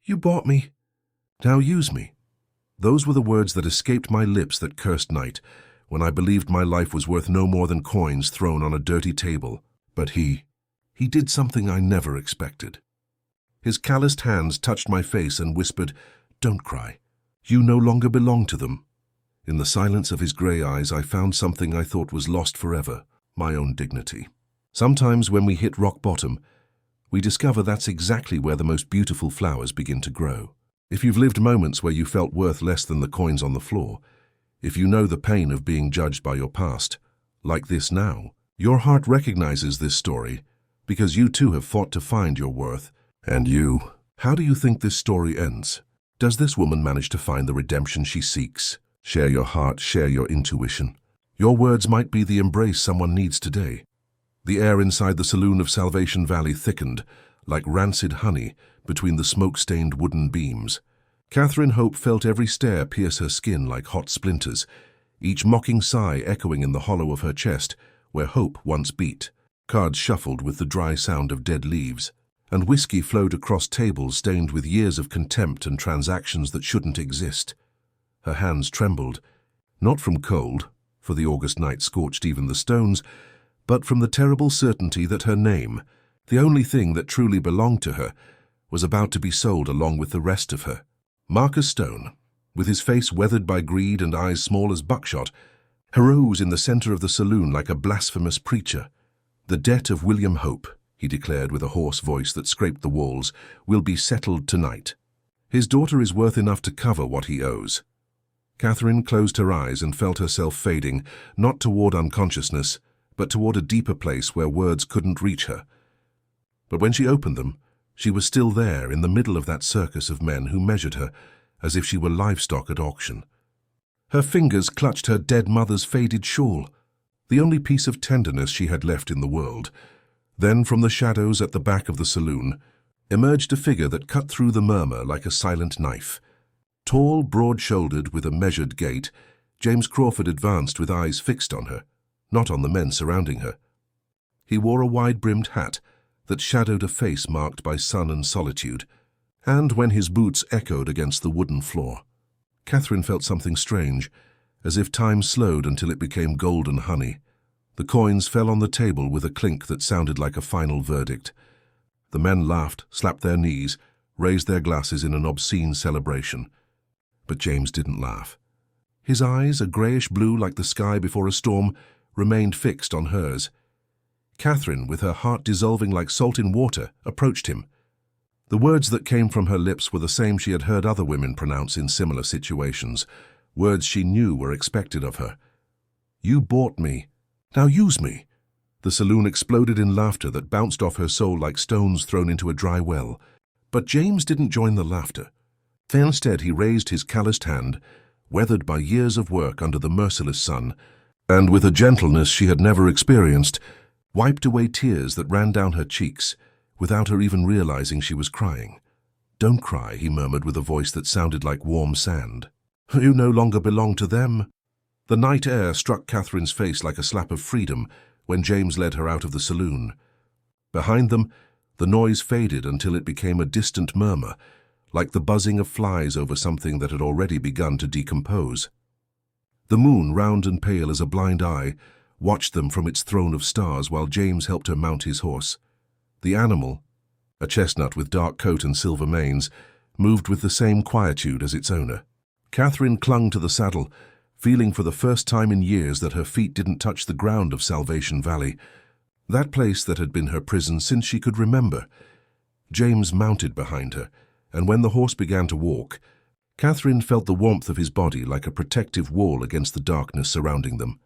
You bought me. Now use me. Those were the words that escaped my lips that cursed night, when I believed my life was worth no more than coins thrown on a dirty table. But he did something I never expected. His calloused hands touched my face and whispered, "Don't cry. You no longer belong to them." In the silence of his grey eyes, I found something I thought was lost forever, my own dignity. Sometimes when we hit rock bottom, we discover that's exactly where the most beautiful flowers begin to grow. If you've lived moments where you felt worth less than the coins on the floor, if you know the pain of being judged by your past, like this now, your heart recognizes this story because you too have fought to find your worth. And you, how do you think this story ends? Does this woman manage to find the redemption she seeks? Share your heart, share your intuition. Your words might be the embrace someone needs today. The air inside the saloon of Salvation Valley thickened, like rancid honey, between the smoke-stained wooden beams. Catherine Hope felt every stare pierce her skin like hot splinters, each mocking sigh echoing in the hollow of her chest, where hope once beat. Cards shuffled with the dry sound of dead leaves, and whiskey flowed across tables stained with years of contempt and transactions that shouldn't exist. Her hands trembled, not from cold, for the August night scorched even the stones, but from the terrible certainty that her name, the only thing that truly belonged to her, was about to be sold along with the rest of her. Marcus Stone, with his face weathered by greed and eyes small as buckshot, arose in the center of the saloon like a blasphemous preacher. "The debt of William Hope," he declared with a hoarse voice that scraped the walls, "will be settled tonight. His daughter is worth enough to cover what he owes." Catherine closed her eyes and felt herself fading, not toward unconsciousness, but toward a deeper place where words couldn't reach her. But when she opened them, she was still there in the middle of that circus of men who measured her as if she were livestock at auction. Her fingers clutched her dead mother's faded shawl, the only piece of tenderness she had left in the world. Then from the shadows at the back of the saloon emerged a figure that cut through the murmur like a silent knife. Tall, broad-shouldered, with a measured gait, James Crawford advanced with eyes fixed on her, not on the men surrounding her. He wore a wide-brimmed hat that shadowed a face marked by sun and solitude, and when his boots echoed against the wooden floor, Catherine felt something strange, as if time slowed until it became golden honey. The coins fell on the table with a clink that sounded like a final verdict. The men laughed, slapped their knees, raised their glasses in an obscene celebration. But James didn't laugh. His eyes, a greyish blue like the sky before a storm, remained fixed on hers. Catherine, with her heart dissolving like salt in water, approached him. The words that came from her lips were the same she had heard other women pronounce in similar situations, words she knew were expected of her. "You bought me. Now use me." The saloon exploded in laughter that bounced off her soul like stones thrown into a dry well. But James didn't join the laughter. Instead, he raised his calloused hand, weathered by years of work under the merciless sun, and with a gentleness she had never experienced, wiped away tears that ran down her cheeks, without her even realizing she was crying. "Don't cry," he murmured with a voice that sounded like warm sand. "You no longer belong to them." The night air struck Catherine's face like a slap of freedom when James led her out of the saloon. Behind them, the noise faded until it became a distant murmur, like the buzzing of flies over something that had already begun to decompose. The moon, round and pale as a blind eye, watched them from its throne of stars while James helped her mount his horse. The animal, a chestnut with dark coat and silver manes, moved with the same quietude as its owner. Catherine clung to the saddle, feeling for the first time in years that her feet didn't touch the ground of Salvation Valley, that place that had been her prison since she could remember. James mounted behind her, and when the horse began to walk, Catherine felt the warmth of his body like a protective wall against the darkness surrounding them.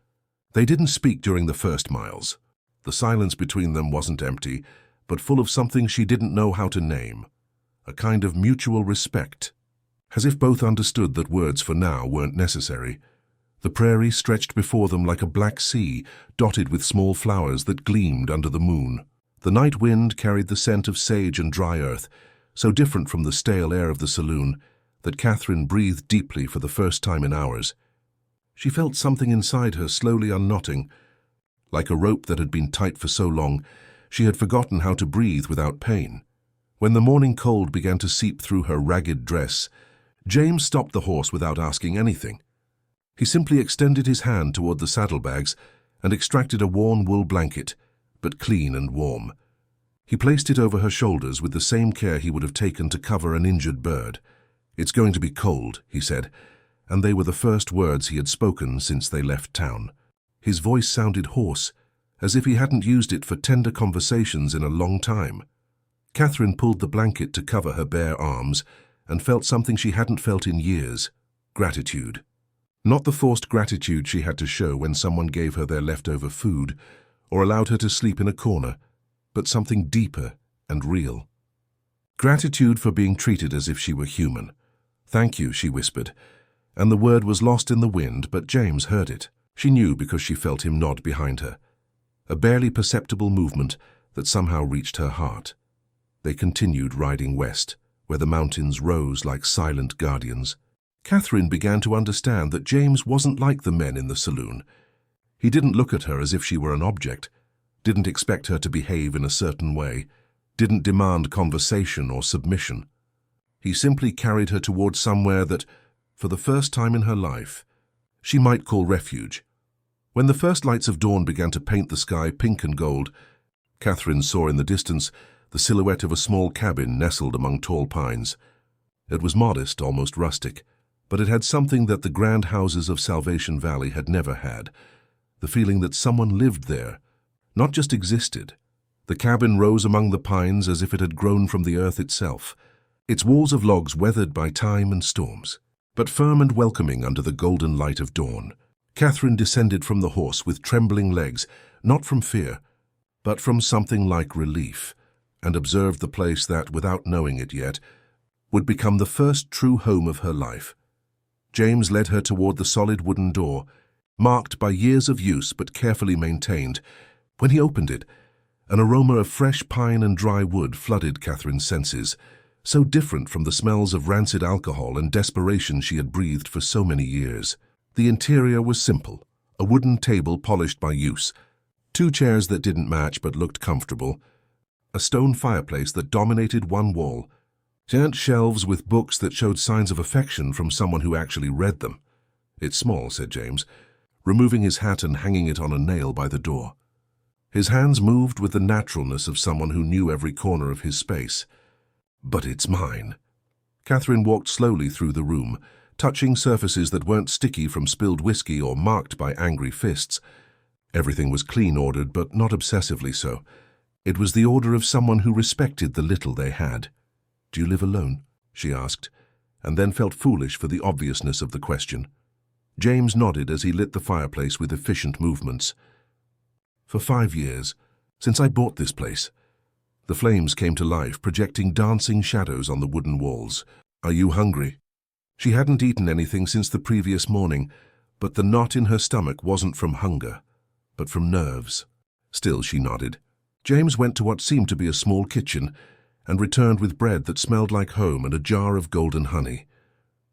They didn't speak during the first miles. The silence between them wasn't empty, but full of something she didn't know how to name, a kind of mutual respect, as if both understood that words for now weren't necessary. The prairie stretched before them like a black sea, dotted with small flowers that gleamed under the moon. The night wind carried the scent of sage and dry earth, so different from the stale air of the saloon that Catherine breathed deeply for the first time in hours. She felt something inside her slowly unknotting. Like a rope that had been tight for so long, she had forgotten how to breathe without pain. When the morning cold began to seep through her ragged dress, James stopped the horse without asking anything. He simply extended his hand toward the saddlebags and extracted a worn wool blanket, but clean and warm. He placed it over her shoulders with the same care he would have taken to cover an injured bird. "It's going to be cold," he said, and they were the first words he had spoken since they left town. His voice sounded hoarse, as if he hadn't used it for tender conversations in a long time. Catherine pulled the blanket to cover her bare arms and felt something she hadn't felt in years: gratitude. Not the forced gratitude she had to show when someone gave her their leftover food or allowed her to sleep in a corner, but something deeper and real. Gratitude for being treated as if she were human. "Thank you," she whispered, and the word was lost in the wind, but James heard it. She knew because she felt him nod behind her. A barely perceptible movement that somehow reached her heart. They continued riding west, where the mountains rose like silent guardians. Catherine began to understand that James wasn't like the men in the saloon. He didn't look at her as if she were an object, didn't expect her to behave in a certain way, didn't demand conversation or submission. He simply carried her towards somewhere that, for the first time in her life, she might call refuge. When the first lights of dawn began to paint the sky pink and gold, Catherine saw in the distance the silhouette of a small cabin nestled among tall pines. It was modest, almost rustic, but it had something that the grand houses of Salvation Valley had never had, the feeling that someone lived there, not just existed. The cabin rose among the pines as if it had grown from the earth itself, its walls of logs weathered by time and storms, but firm and welcoming under the golden light of dawn. Catherine descended from the horse with trembling legs, not from fear, but from something like relief, and observed the place that, without knowing it yet, would become the first true home of her life. James led her toward the solid wooden door, marked by years of use but carefully maintained. When he opened it, an aroma of fresh pine and dry wood flooded Catherine's senses, so different from the smells of rancid alcohol and desperation she had breathed for so many years. The interior was simple: a wooden table polished by use, 2 chairs that didn't match but looked comfortable, a stone fireplace that dominated one wall, giant shelves with books that showed signs of affection from someone who actually read them. "It's small," said James, removing his hat and hanging it on a nail by the door. His hands moved with the naturalness of someone who knew every corner of his space. "But it's mine." Catherine walked slowly through the room, touching surfaces that weren't sticky from spilled whiskey or marked by angry fists. Everything was clean ordered, but not obsessively so. It was the order of someone who respected the little they had. "Do you live alone?" she asked, and then felt foolish for the obviousness of the question. James nodded as he lit the fireplace with efficient movements. "For 5 years, since I bought this place." The flames came to life, projecting dancing shadows on the wooden walls. "Are you hungry?" She hadn't eaten anything since the previous morning, but the knot in her stomach wasn't from hunger, but from nerves. Still, she nodded. James went to what seemed to be a small kitchen and returned with bread that smelled like home and a jar of golden honey.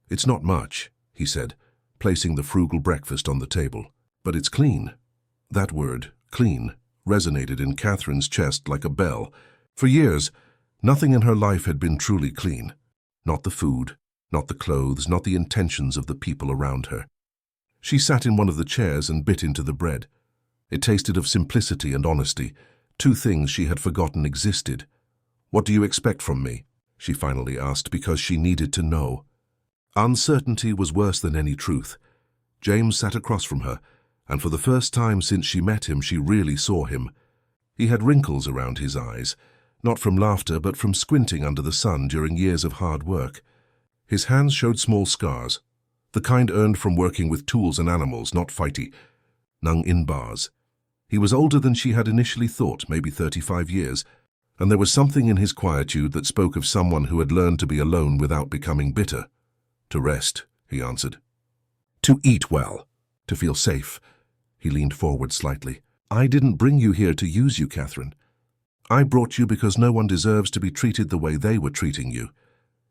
"It's not much," he said, placing the frugal breakfast on the table, "but it's clean." That word, clean, resonated in Catherine's chest like a bell. For years, nothing in her life had been truly clean. Not the food, not the clothes, not the intentions of the people around her. She sat in one of the chairs and bit into the bread. It tasted of simplicity and honesty, 2 things she had forgotten existed. "What do you expect from me?" she finally asked, because she needed to know. Uncertainty was worse than any truth. James sat across from her, and for the first time since she met him, she really saw him. He had wrinkles around his eyes, not from laughter but from squinting under the sun during years of hard work. His hands showed small scars, the kind earned from working with tools and animals, not fighty, nung in bars. He was older than she had initially thought, maybe 35 years, and there was something in his quietude that spoke of someone who had learned to be alone without becoming bitter. "To rest," he answered. "To eat well. To feel safe." He leaned forward slightly. "I didn't bring you here to use you, Catherine. I brought you because no one deserves to be treated the way they were treating you."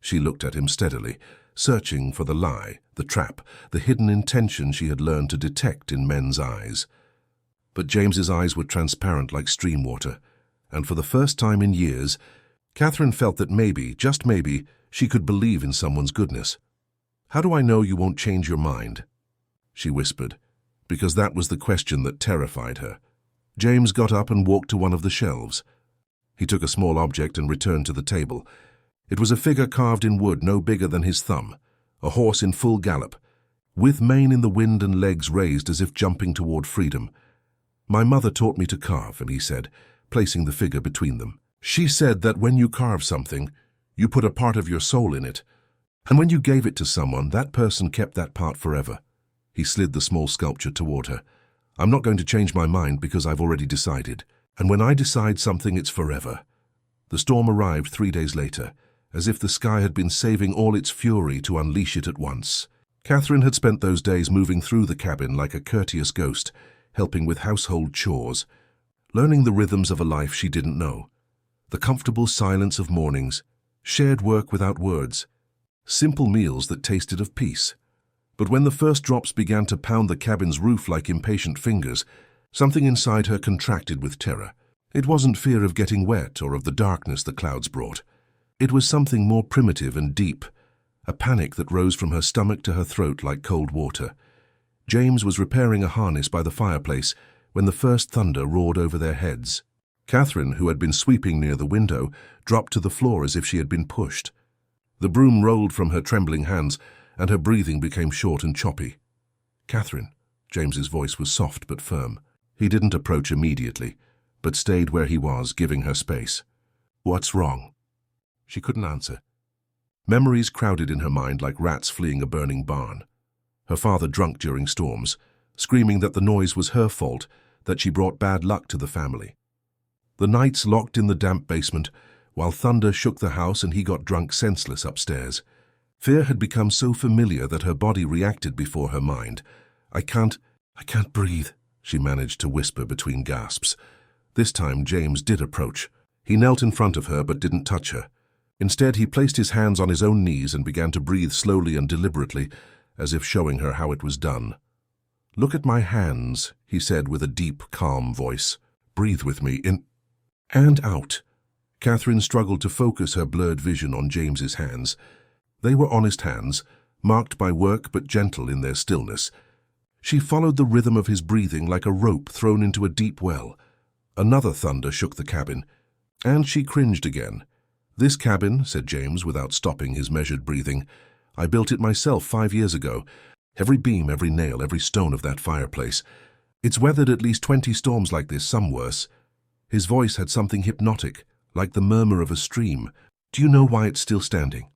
She looked at him steadily, searching for the lie, the trap, the hidden intention she had learned to detect in men's eyes. But James's eyes were transparent like stream water, and for the first time in years, Catherine felt that maybe, just maybe, she could believe in someone's goodness. "How do I know you won't change your mind?" she whispered, because that was the question that terrified her. James got up and walked to one of the shelves. He took a small object and returned to the table. It was a figure carved in wood no bigger than his thumb, a horse in full gallop, with mane in the wind and legs raised as if jumping toward freedom. "My mother taught me to carve," and he said, placing the figure between them. "She said that when you carve something, you put a part of your soul in it, and when you gave it to someone, that person kept that part forever." He slid the small sculpture toward her. "I'm not going to change my mind because I've already decided. And when I decide something, it's forever." The storm arrived 3 days later, as if the sky had been saving all its fury to unleash it at once. Catherine had spent those days moving through the cabin like a courteous ghost, helping with household chores, learning the rhythms of a life she didn't know. The comfortable silence of mornings, shared work without words, simple meals that tasted of peace. But when the first drops began to pound the cabin's roof like impatient fingers, something inside her contracted with terror. It wasn't fear of getting wet or of the darkness the clouds brought. It was something more primitive and deep, a panic that rose from her stomach to her throat like cold water. James was repairing a harness by the fireplace when the first thunder roared over their heads. Catherine, who had been sweeping near the window, dropped to the floor as if she had been pushed. The broom rolled from her trembling hands, and her breathing became short and choppy. "Catherine," James's voice was soft but firm. He didn't approach immediately, but stayed where he was, giving her space. "What's wrong?" She couldn't answer. Memories crowded in her mind like rats fleeing a burning barn. Her father drunk during storms, screaming that the noise was her fault, that she brought bad luck to the family. The nights locked in the damp basement, while thunder shook the house and he got drunk senseless upstairs. Fear had become so familiar that her body reacted before her mind. I can't breathe," she managed to whisper between gasps. This time James did approach. He knelt in front of her but didn't touch her. Instead, he placed his hands on his own knees and began to breathe slowly and deliberately, as if showing her how it was done. "Look at my hands," he said with a deep, calm voice. "Breathe with me, in and out." Catherine struggled to focus her blurred vision on James's hands. They were honest hands, marked by work but gentle in their stillness. She followed the rhythm of his breathing like a rope thrown into a deep well. Another thunder shook the cabin, and she cringed again. "This cabin," said James without stopping his measured breathing, "I built it myself 5 years ago. Every beam, every nail, every stone of that fireplace. It's weathered at least 20 storms like this, some worse." His voice had something hypnotic, like the murmur of a stream. "Do you know why it's still standing?"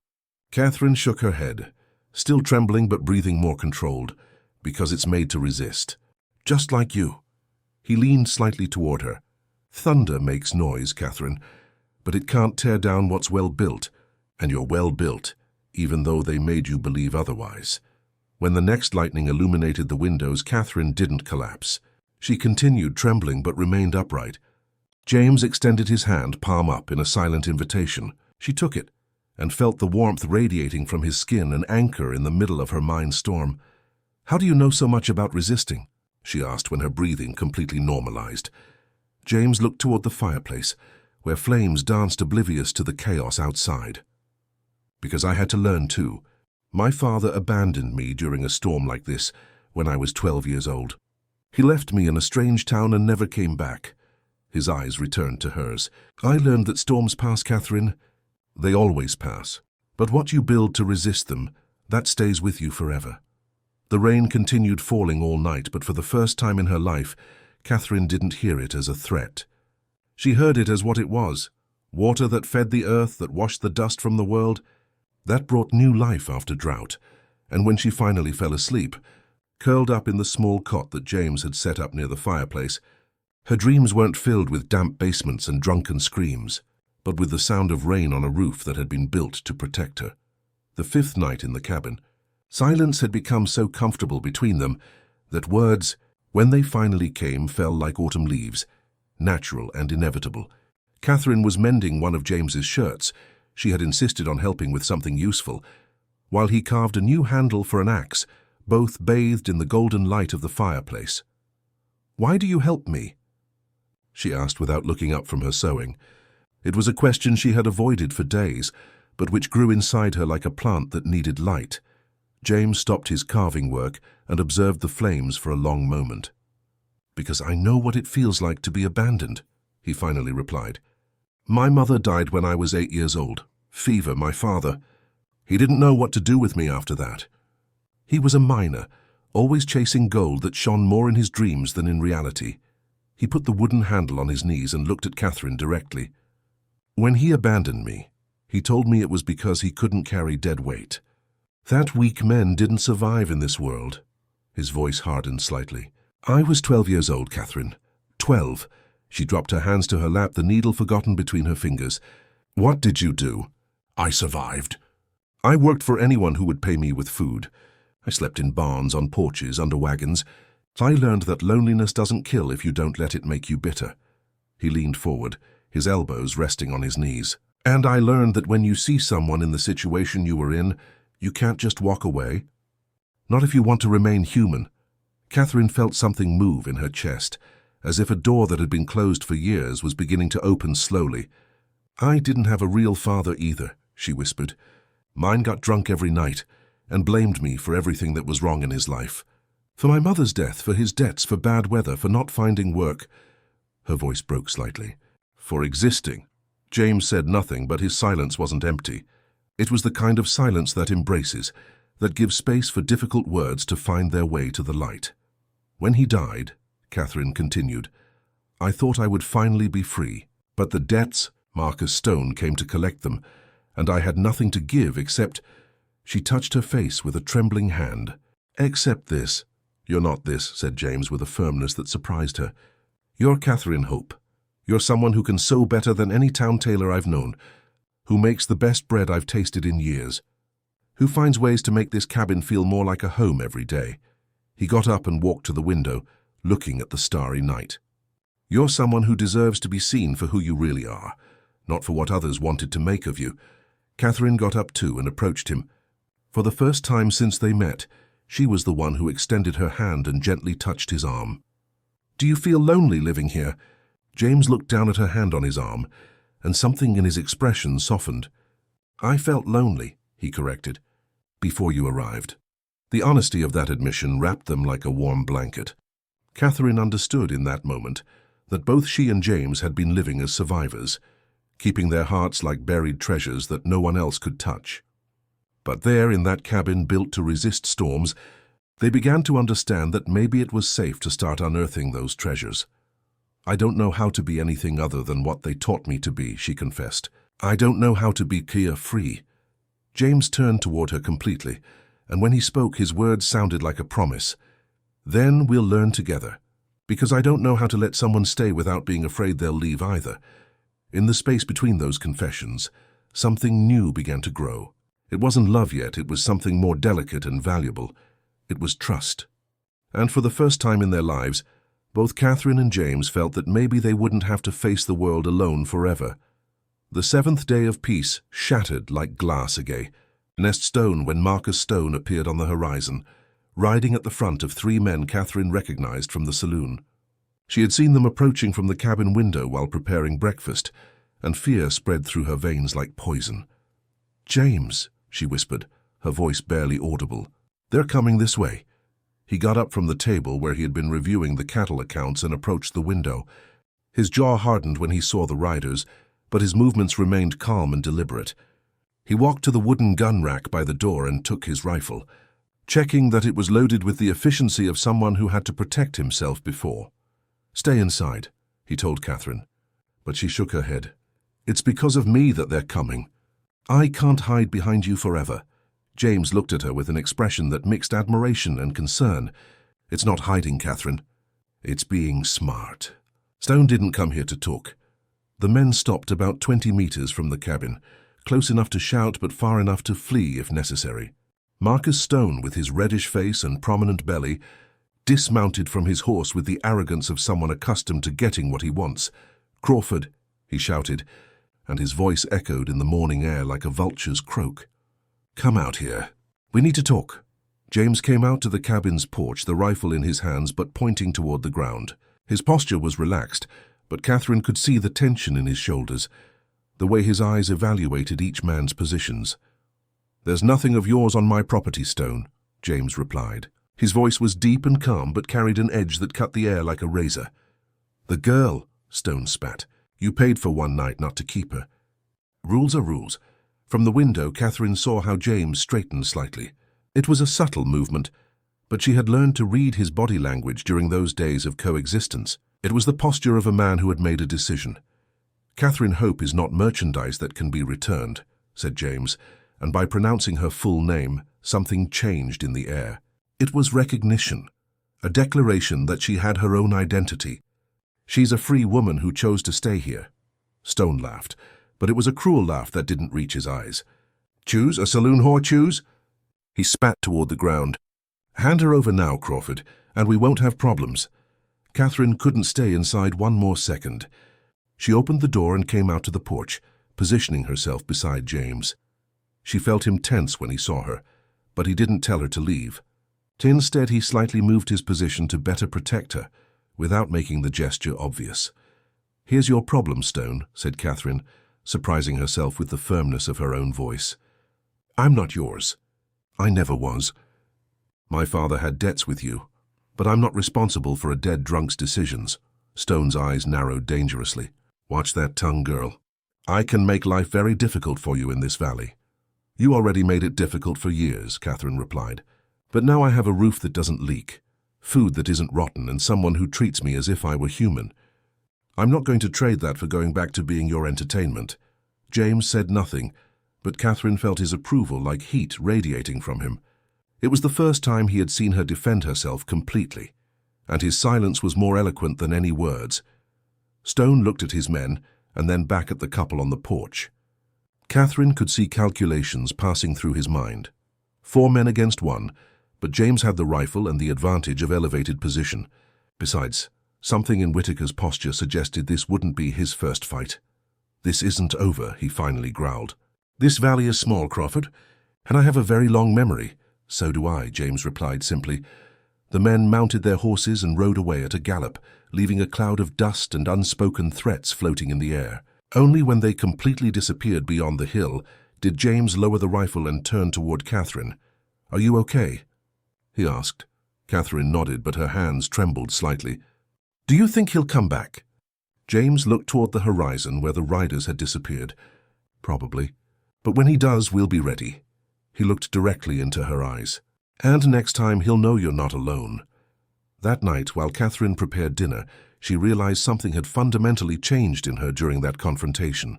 Catherine shook her head, still trembling but breathing more controlled. "Because it's made to resist. Just like you." He leaned slightly toward her. "Thunder makes noise, Catherine, but it can't tear down what's well built, and you're well built, even though they made you believe otherwise." When the next lightning illuminated the windows, Catherine didn't collapse. She continued trembling but remained upright. James extended his hand, palm up, in a silent invitation. She took it, and felt the warmth radiating from his skin, an anchor in the middle of her mind storm. "How do you know so much about resisting?" she asked when her breathing completely normalized. James looked toward the fireplace, where flames danced oblivious to the chaos outside. "Because I had to learn too. My father abandoned me during a storm like this when I was 12 years old. He left me in a strange town and never came back." His eyes returned to hers. "I learned that storms pass, Catherine. They always pass. But what you build to resist them, that stays with you forever." The rain continued falling all night, but for the first time in her life, Catherine didn't hear it as a threat. She heard it as what it was, water that fed the earth, that washed the dust from the world, that brought new life after drought. And when she finally fell asleep, curled up in the small cot that James had set up near the fireplace, her dreams weren't filled with damp basements and drunken screams, but with the sound of rain on a roof that had been built to protect her. The 5th night in the cabin, silence had become so comfortable between them that words, when they finally came, fell like autumn leaves, natural and inevitable. Catherine was mending one of James's shirts. She had insisted on helping with something useful, while he carved a new handle for an axe, both bathed in the golden light of the fireplace. "Why do you help me?" she asked without looking up from her sewing. It was a question she had avoided for days, but which grew inside her like a plant that needed light. James stopped his carving work and observed the flames for a long moment. "Because I know what it feels like to be abandoned," he finally replied. "My mother died when I was 8 years old. Fever, my father. He didn't know what to do with me after that. He was a miner, always chasing gold that shone more in his dreams than in reality." He put the wooden handle on his knees and looked at Catherine directly. "When he abandoned me, he told me it was because he couldn't carry dead weight. That weak men didn't survive in this world." His voice hardened slightly. "I was 12 years old, Catherine. 12. She dropped her hands to her lap, the needle forgotten between her fingers. "What did you do?" "I survived. I worked for anyone who would pay me with food. I slept in barns, on porches, under wagons. I learned that loneliness doesn't kill if you don't let it make you bitter." He leaned forward, his elbows resting on his knees. "And I learned that when you see someone in the situation you were in, you can't just walk away. Not if you want to remain human." Catherine felt something move in her chest, as if a door that had been closed for years was beginning to open slowly. "I didn't have a real father either," she whispered. "Mine got drunk every night and blamed me for everything that was wrong in his life. For my mother's death, for his debts, for bad weather, for not finding work." Her voice broke slightly. "For existing." James said nothing, but his silence wasn't empty. It was the kind of silence that embraces, that gives space for difficult words to find their way to the light. "When he died," Catherine continued, "I thought I would finally be free. But the debts, Marcus Stone came to collect them, and I had nothing to give except—" She touched her face with a trembling hand. "Except this." "You're not this," said James with a firmness that surprised her. "You're Catherine Hope. You're someone who can sew better than any town tailor I've known, who makes the best bread I've tasted in years, who finds ways to make this cabin feel more like a home every day." He got up and walked to the window, looking at the starry night. "You're someone who deserves to be seen for who you really are, not for what others wanted to make of you." Catherine got up too and approached him. For the first time since they met, she was the one who extended her hand and gently touched his arm. "Do you feel lonely living here?" James looked down at her hand on his arm, and something in his expression softened. "I felt lonely," he corrected, "before you arrived." The honesty of that admission wrapped them like a warm blanket. Catherine understood in that moment that both she and James had been living as survivors, keeping their hearts like buried treasures that no one else could touch. But there, in that cabin built to resist storms, they began to understand that maybe it was safe to start unearthing those treasures. "I don't know how to be anything other than what they taught me to be," she confessed. "I don't know how to be free." James turned toward her completely, and when he spoke, his words sounded like a promise. "Then we'll learn together, because I don't know how to let someone stay without being afraid they'll leave either." In the space between those confessions, something new began to grow. It wasn't love yet, it was something more delicate and valuable. It was trust. And for the first time in their lives, both Catherine and James felt that maybe they wouldn't have to face the world alone forever. The seventh day of peace shattered like glass again. Nest Stone when Marcus Stone appeared on the horizon, riding at the front of 3 men Catherine recognized from the saloon. She had seen them approaching from the cabin window while preparing breakfast, and fear spread through her veins like poison. "James," she whispered, her voice barely audible. "They're coming this way." He got up from the table where he had been reviewing the cattle accounts and approached the window. His jaw hardened when he saw the riders, but his movements remained calm and deliberate. He walked to the wooden gun rack by the door and took his rifle, checking that it was loaded with the efficiency of someone who had to protect himself before. "Stay inside," he told Catherine, but she shook her head. "It's because of me that they're coming. I can't hide behind you forever." James looked at her with an expression that mixed admiration and concern. "It's not hiding, Catherine. It's being smart." Stone didn't come here to talk. The men stopped about 20 meters from the cabin, close enough to shout but far enough to flee if necessary. Marcus Stone, with his reddish face and prominent belly, dismounted from his horse with the arrogance of someone accustomed to getting what he wants. "Crawford," he shouted, and his voice echoed in the morning air like a vulture's croak. "Come out here. We need to talk." James came out to the cabin's porch, the rifle in his hands but pointing toward the ground. His posture was relaxed, but Catherine could see the tension in his shoulders. the way his eyes evaluated each man's positions. "There's nothing of yours on my property, Stone," James replied. His voice was deep and calm, but carried an edge that cut the air like a razor. "The girl," Stone spat. "You paid for one night not to keep her." "Rules are rules." From the window, Catherine saw how James straightened slightly. It was a subtle movement, but she had learned to read his body language during those days of coexistence. It was the posture of a man who had made a decision. "Catherine Hope is not merchandise that can be returned," said James, and by pronouncing her full name, something changed in the air. It was recognition, a declaration that she had her own identity. "She's a free woman who chose to stay here." Stone laughed, but it was a cruel laugh that didn't reach his eyes. "Choose? A saloon whore choose?" He spat toward the ground. "Hand her over now, Crawford, and we won't have problems." Catherine couldn't stay inside one more second. She opened the door and came out to the porch, positioning herself beside James. She felt him tense when he saw her, but he didn't tell her to leave. Instead, he slightly moved his position to better protect her, without making the gesture obvious. "Here's your problem, Stone," said Catherine, surprising herself with the firmness of her own voice. "I'm not yours. I never was. My father had debts with you, but I'm not responsible for a dead drunk's decisions." Stone's eyes narrowed dangerously. "Watch that tongue, girl. I can make life very difficult for you in this valley." "You already made it difficult for years," Catherine replied. "But now I have a roof that doesn't leak, food that isn't rotten, and someone who treats me as if I were human. I'm not going to trade that for going back to being your entertainment." James said nothing, but Catherine felt his approval like heat radiating from him. It was the first time he had seen her defend herself completely, and his silence was more eloquent than any words. Stone looked at his men and then back at the couple on the porch. Catherine could see calculations passing through his mind. 4 men against 1, but James had the rifle and the advantage of elevated position. Besides, something in Whitaker's posture suggested this wouldn't be his first fight. "This isn't over," he finally growled. "This valley is small, Crawford, and I have a very long memory." "So do I," James replied simply. The men mounted their horses and rode away at a gallop, leaving a cloud of dust and unspoken threats floating in the air. Only when they completely disappeared beyond the hill did James lower the rifle and turn toward Catherine. "Are you okay?" he asked. Catherine nodded, but her hands trembled slightly. "Do you think he'll come back?" James looked toward the horizon where the riders had disappeared. "Probably. But when he does, we'll be ready." He looked directly into her eyes. "And next time, he'll know you're not alone." That night, while Catherine prepared dinner, she realized something had fundamentally changed in her during that confrontation.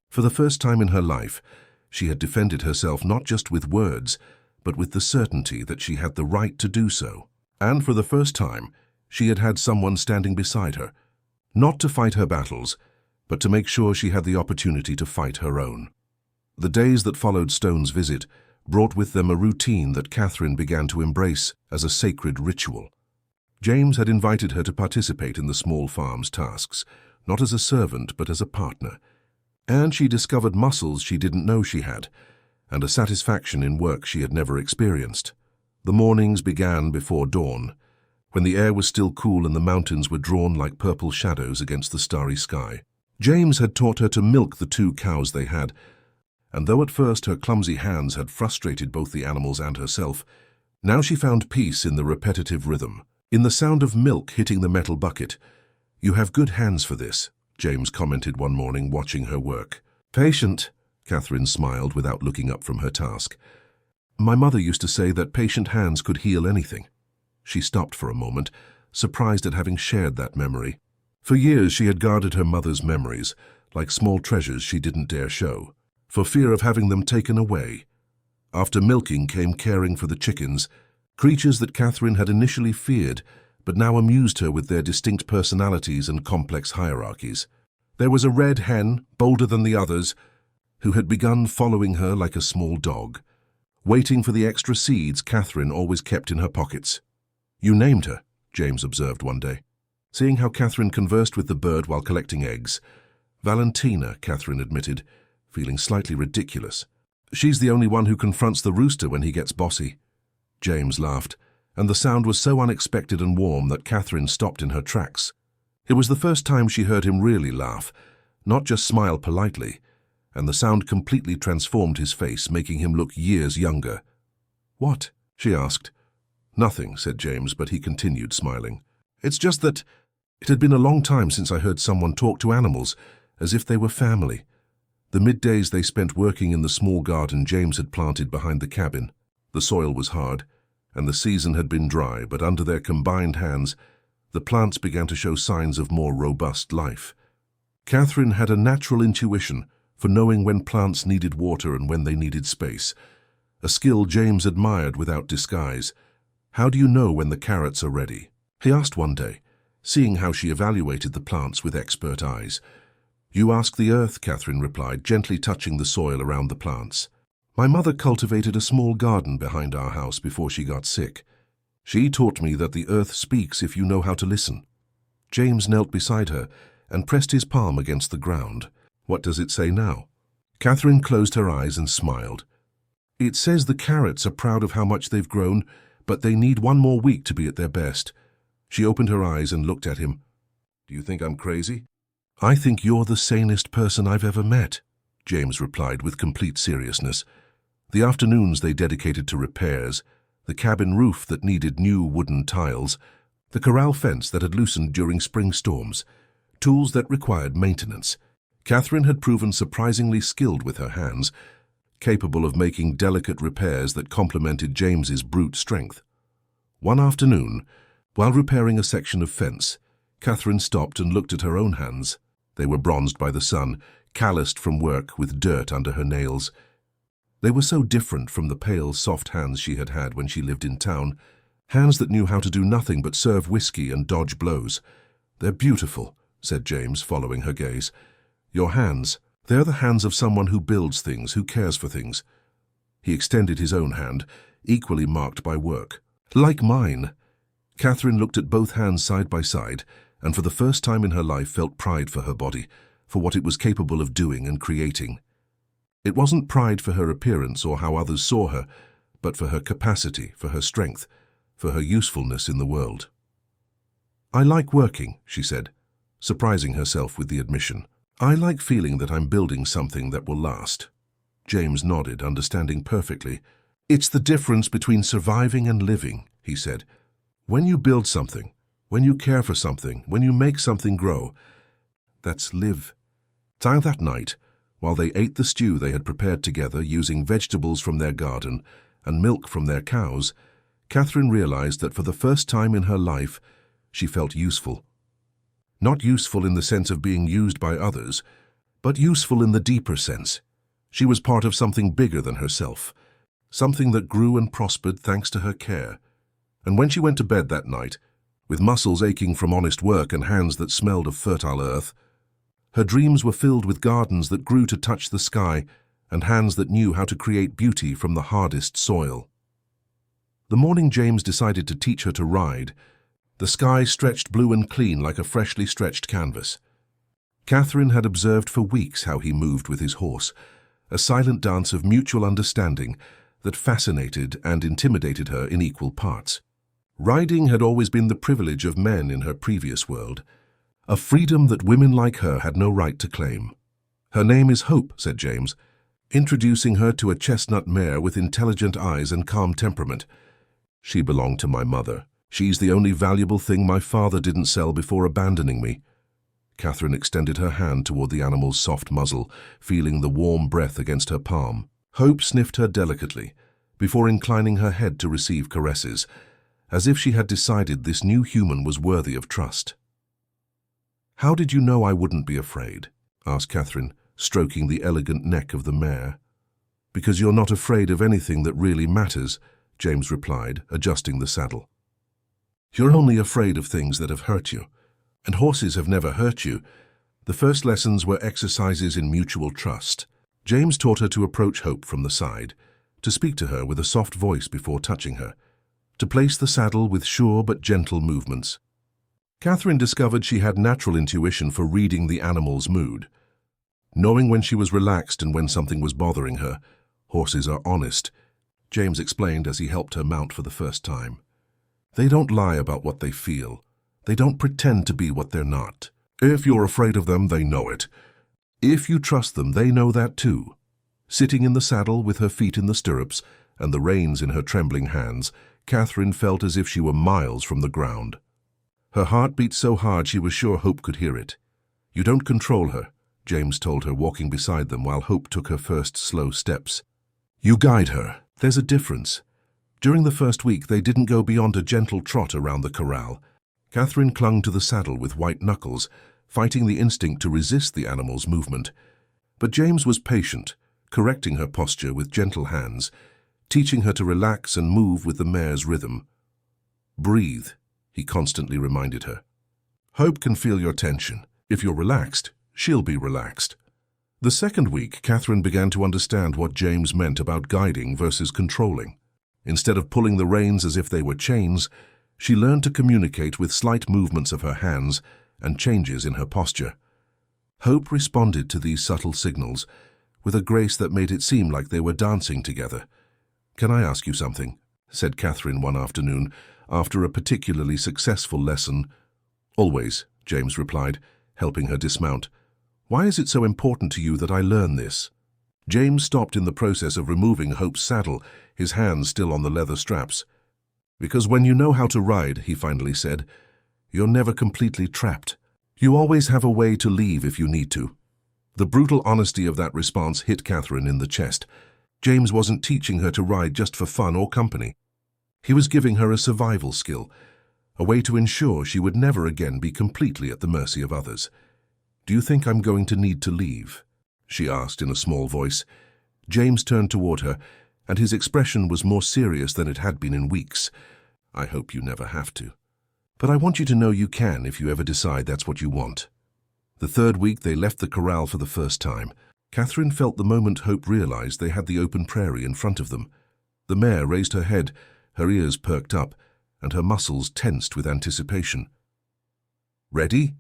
For the first time in her life, she had defended herself not just with words, but with the certainty that she had the right to do so. And for the first time, she had had someone standing beside her, not to fight her battles, but to make sure she had the opportunity to fight her own. The days that followed Stone's visit brought with them a routine that Catherine began to embrace as a sacred ritual. James had invited her to participate in the small farm's tasks, not as a servant but as a partner. And she discovered muscles she didn't know she had, and a satisfaction in work she had never experienced. The mornings began before dawn, when the air was still cool and the mountains were drawn like purple shadows against the starry sky. James had taught her to milk the 2 cows they had, and though at first her clumsy hands had frustrated both the animals and herself, now she found peace in the repetitive rhythm, in the sound of milk hitting the metal bucket. "You have good hands for this," James commented one morning watching her work. "Patient," Catherine smiled without looking up from her task. "My mother used to say that patient hands could heal anything." She stopped for a moment, surprised at having shared that memory. For years she had guarded her mother's memories, like small treasures she didn't dare show, for fear of having them taken away. After milking came caring for the chickens, creatures that Catherine had initially feared, but now amused her with their distinct personalities and complex hierarchies. There was a red hen, bolder than the others, who had begun following her like a small dog, waiting for the extra seeds Catherine always kept in her pockets. "You named her," James observed one day, seeing how Catherine conversed with the bird while collecting eggs. "Valentina," Catherine admitted, feeling slightly ridiculous. "She's the only one who confronts the rooster when he gets bossy." James laughed, and the sound was so unexpected and warm that Catherine stopped in her tracks. It was the first time she heard him really laugh, not just smile politely, and the sound completely transformed his face, making him look years younger. "What?" she asked. "Nothing," said James, but he continued smiling. "It's just that it had been a long time since I heard someone talk to animals as if they were family." The middays they spent working in the small garden James had planted behind the cabin. The soil was hard, and the season had been dry, but under their combined hands, the plants began to show signs of more robust life. Catherine had a natural intuition for knowing when plants needed water and when they needed space, a skill James admired without disguise. "How do you know when the carrots are ready?" he asked one day, seeing how she evaluated the plants with expert eyes. "You ask the earth," Catherine replied, gently touching the soil around the plants. "My mother cultivated a small garden behind our house before she got sick. She taught me that the earth speaks if you know how to listen." James knelt beside her and pressed his palm against the ground. "What does it say now?" Catherine closed her eyes and smiled. "It says the carrots are proud of how much they've grown, but they need one more week to be at their best." She opened her eyes and looked at him. "Do you think I'm crazy?" "I think you're the sanest person I've ever met," James replied with complete seriousness. The afternoons they dedicated to repairs, the cabin roof that needed new wooden tiles, the corral fence that had loosened during spring storms, tools that required maintenance. Catherine had proven surprisingly skilled with her hands, capable of making delicate repairs that complemented James's brute strength. One afternoon, while repairing a section of fence, Catherine stopped and looked at her own hands. They were bronzed by the sun, calloused from work with dirt under her nails. They were so different from the pale, soft hands she had had when she lived in town, hands that knew how to do nothing but serve whiskey and dodge blows. "They're beautiful," said James, following her gaze. "Your hands, they're the hands of someone who builds things, who cares for things." He extended his own hand, equally marked by work. "Like mine." Catherine looked at both hands side by side, and for the first time in her life felt pride for her body, for what it was capable of doing and creating. It wasn't pride for her appearance or how others saw her, but for her capacity, for her strength, for her usefulness in the world. "I like working," she said, surprising herself with the admission. "I like feeling that I'm building something that will last." James nodded, understanding perfectly. "It's the difference between surviving and living," he said. "When you build something, when you care for something, when you make something grow, that's live." That night, while they ate the stew they had prepared together using vegetables from their garden and milk from their cows, Catherine realized that for the first time in her life, she felt useful. Not useful in the sense of being used by others, but useful in the deeper sense. She was part of something bigger than herself, something that grew and prospered thanks to her care. And when she went to bed that night, with muscles aching from honest work and hands that smelled of fertile earth, her dreams were filled with gardens that grew to touch the sky and hands that knew how to create beauty from the hardest soil. The morning James decided to teach her to ride, the sky stretched blue and clean like a freshly stretched canvas. Catherine had observed for weeks how he moved with his horse, a silent dance of mutual understanding that fascinated and intimidated her in equal parts. Riding had always been the privilege of men in her previous world, a freedom that women like her had no right to claim. "Her name is Hope," said James, introducing her to a chestnut mare with intelligent eyes and calm temperament. "She belonged to my mother. She's the only valuable thing my father didn't sell before abandoning me." Catherine extended her hand toward the animal's soft muzzle, feeling the warm breath against her palm. Hope sniffed her delicately, before inclining her head to receive caresses, as if she had decided this new human was worthy of trust. "How did you know I wouldn't be afraid?" asked Catherine, stroking the elegant neck of the mare. "Because you're not afraid of anything that really matters," James replied, adjusting the saddle. "You're only afraid of things that have hurt you, and horses have never hurt you." The first lessons were exercises in mutual trust. James taught her to approach Hope from the side, to speak to her with a soft voice before touching her, to place the saddle with sure but gentle movements. Catherine discovered she had natural intuition for reading the animal's mood. Knowing when she was relaxed and when something was bothering her. "Horses are honest," James explained as he helped her mount for the first time. "They don't lie about what they feel. They don't pretend to be what they're not. If you're afraid of them, they know it. If you trust them, they know that too. Sitting in the saddle with her feet in the stirrups and the reins in her trembling hands, Catherine felt as if she were miles from the ground. Her heart beat so hard she was sure Hope could hear it. "You don't control her," James told her, walking beside them while Hope took her first slow steps. "You guide her. There's a difference." During the first week, they didn't go beyond a gentle trot around the corral. Catherine clung to the saddle with white knuckles, fighting the instinct to resist the animal's movement. But James was patient, correcting her posture with gentle hands, teaching her to relax and move with the mare's rhythm. "Breathe," he constantly reminded her. "Hope can feel your tension. If you're relaxed, she'll be relaxed." The second week, Catherine began to understand what James meant about guiding versus controlling. Instead of pulling the reins as if they were chains, she learned to communicate with slight movements of her hands and changes in her posture. Hope responded to these subtle signals with a grace that made it seem like they were dancing together. "Can I ask you something?" said Catherine one afternoon, after a particularly successful lesson. "Always," James replied, helping her dismount. "Why is it so important to you that I learn this?" James stopped in the process of removing Hope's saddle, his hands still on the leather straps. "Because when you know how to ride," he finally said, "you're never completely trapped. You always have a way to leave if you need to." The brutal honesty of that response hit Catherine in the chest. James wasn't teaching her to ride just for fun or company. He was giving her a survival skill, a way to ensure she would never again be completely at the mercy of others. "Do you think I'm going to need to leave?" she asked in a small voice. James turned toward her, and his expression was more serious than it had been in weeks. "I hope you never have to. But I want you to know you can if you ever decide that's what you want." The third week they left the corral for the first time. Catherine felt the moment Hope realized they had the open prairie in front of them. The mare raised her head, her ears perked up, and her muscles tensed with anticipation. "Ready?"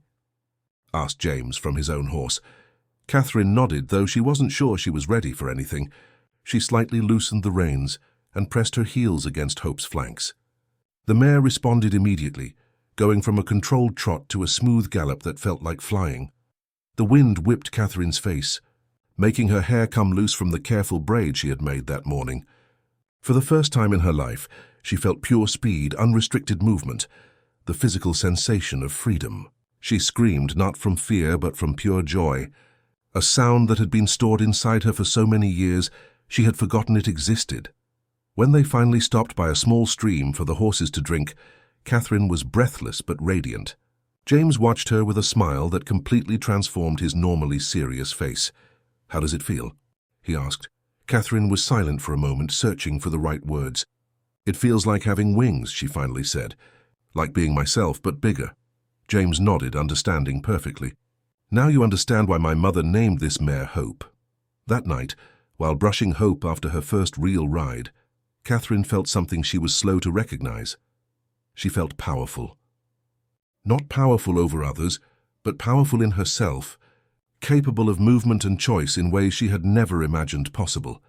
asked James from his own horse. Catherine nodded, though she wasn't sure she was ready for anything. She slightly loosened the reins and pressed her heels against Hope's flanks. The mare responded immediately, going from a controlled trot to a smooth gallop that felt like flying. The wind whipped Catherine's face, making her hair come loose from the careful braid she had made that morning. For the first time in her life, she felt pure speed, unrestricted movement, the physical sensation of freedom. She screamed not from fear but from pure joy, a sound that had been stored inside her for so many years she had forgotten it existed. When they finally stopped by a small stream for the horses to drink, Catherine was breathless but radiant. James watched her with a smile that completely transformed his normally serious face. "How does it feel?" he asked. Catherine was silent for a moment, searching for the right words. "It feels like having wings," she finally said. "Like being myself, but bigger." James nodded, understanding perfectly. "Now you understand why my mother named this mare Hope." That night, while brushing Hope after her first real ride, Catherine felt something she was slow to recognize. She felt powerful. Not powerful over others, but powerful in herself, capable of movement and choice in ways she had never imagined possible.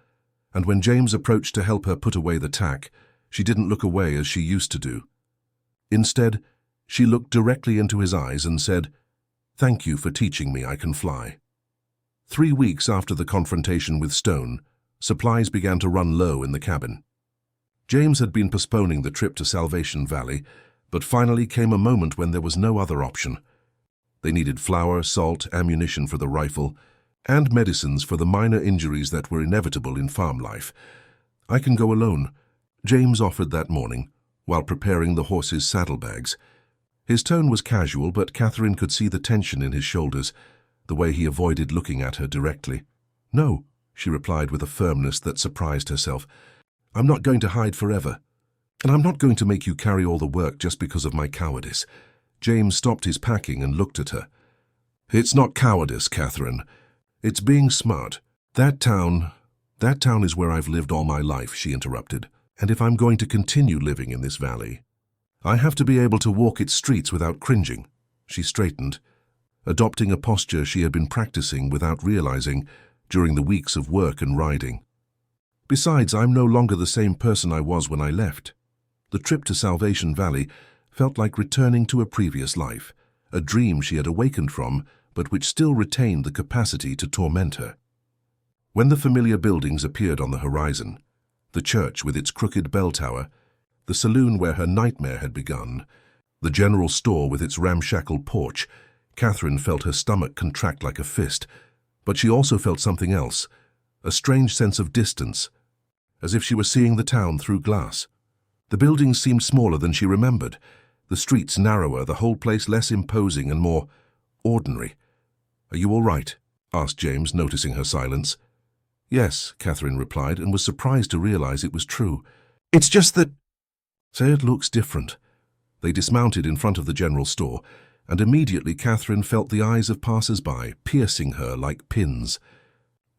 And when James approached to help her put away the tack, she didn't look away as she used to do. Instead, she looked directly into his eyes and said, "Thank you for teaching me I can fly." 3 weeks after the confrontation with Stone, supplies began to run low in the cabin. James had been postponing the trip to Salvation Valley, but finally came a moment when there was no other option. They needed flour, salt, ammunition for the rifle, and medicines for the minor injuries that were inevitable in farm life. "I can go alone," James offered that morning, while preparing the horses' saddlebags. His tone was casual, but Catherine could see the tension in his shoulders, the way he avoided looking at her directly. "No," she replied with a firmness that surprised herself. "I'm not going to hide forever. And I'm not going to make you carry all the work just because of my cowardice." James stopped his packing and looked at her. "It's not cowardice, Catherine. It's being smart. That town is where I've lived all my life," she interrupted. "And if I'm going to continue living in this valley, I have to be able to walk its streets without cringing." She straightened, adopting a posture she had been practicing without realizing during the weeks of work and riding. "Besides, I'm no longer the same person I was when I left." The trip to Salvation Valley felt like returning to a previous life, a dream she had awakened from, but which still retained the capacity to torment her. When the familiar buildings appeared on the horizon, the church with its crooked bell tower, the saloon where her nightmare had begun, the general store with its ramshackle porch, Catherine felt her stomach contract like a fist, but she also felt something else, a strange sense of distance, as if she were seeing the town through glass. The buildings seemed smaller than she remembered, the streets narrower, the whole place less imposing and more ordinary. "Are you all right?" asked James, noticing her silence. "Yes," Catherine replied, and was surprised to realize it was true. "It's just that—" "Say it looks different." They dismounted in front of the general store, and immediately Catherine felt the eyes of passers-by piercing her like pins.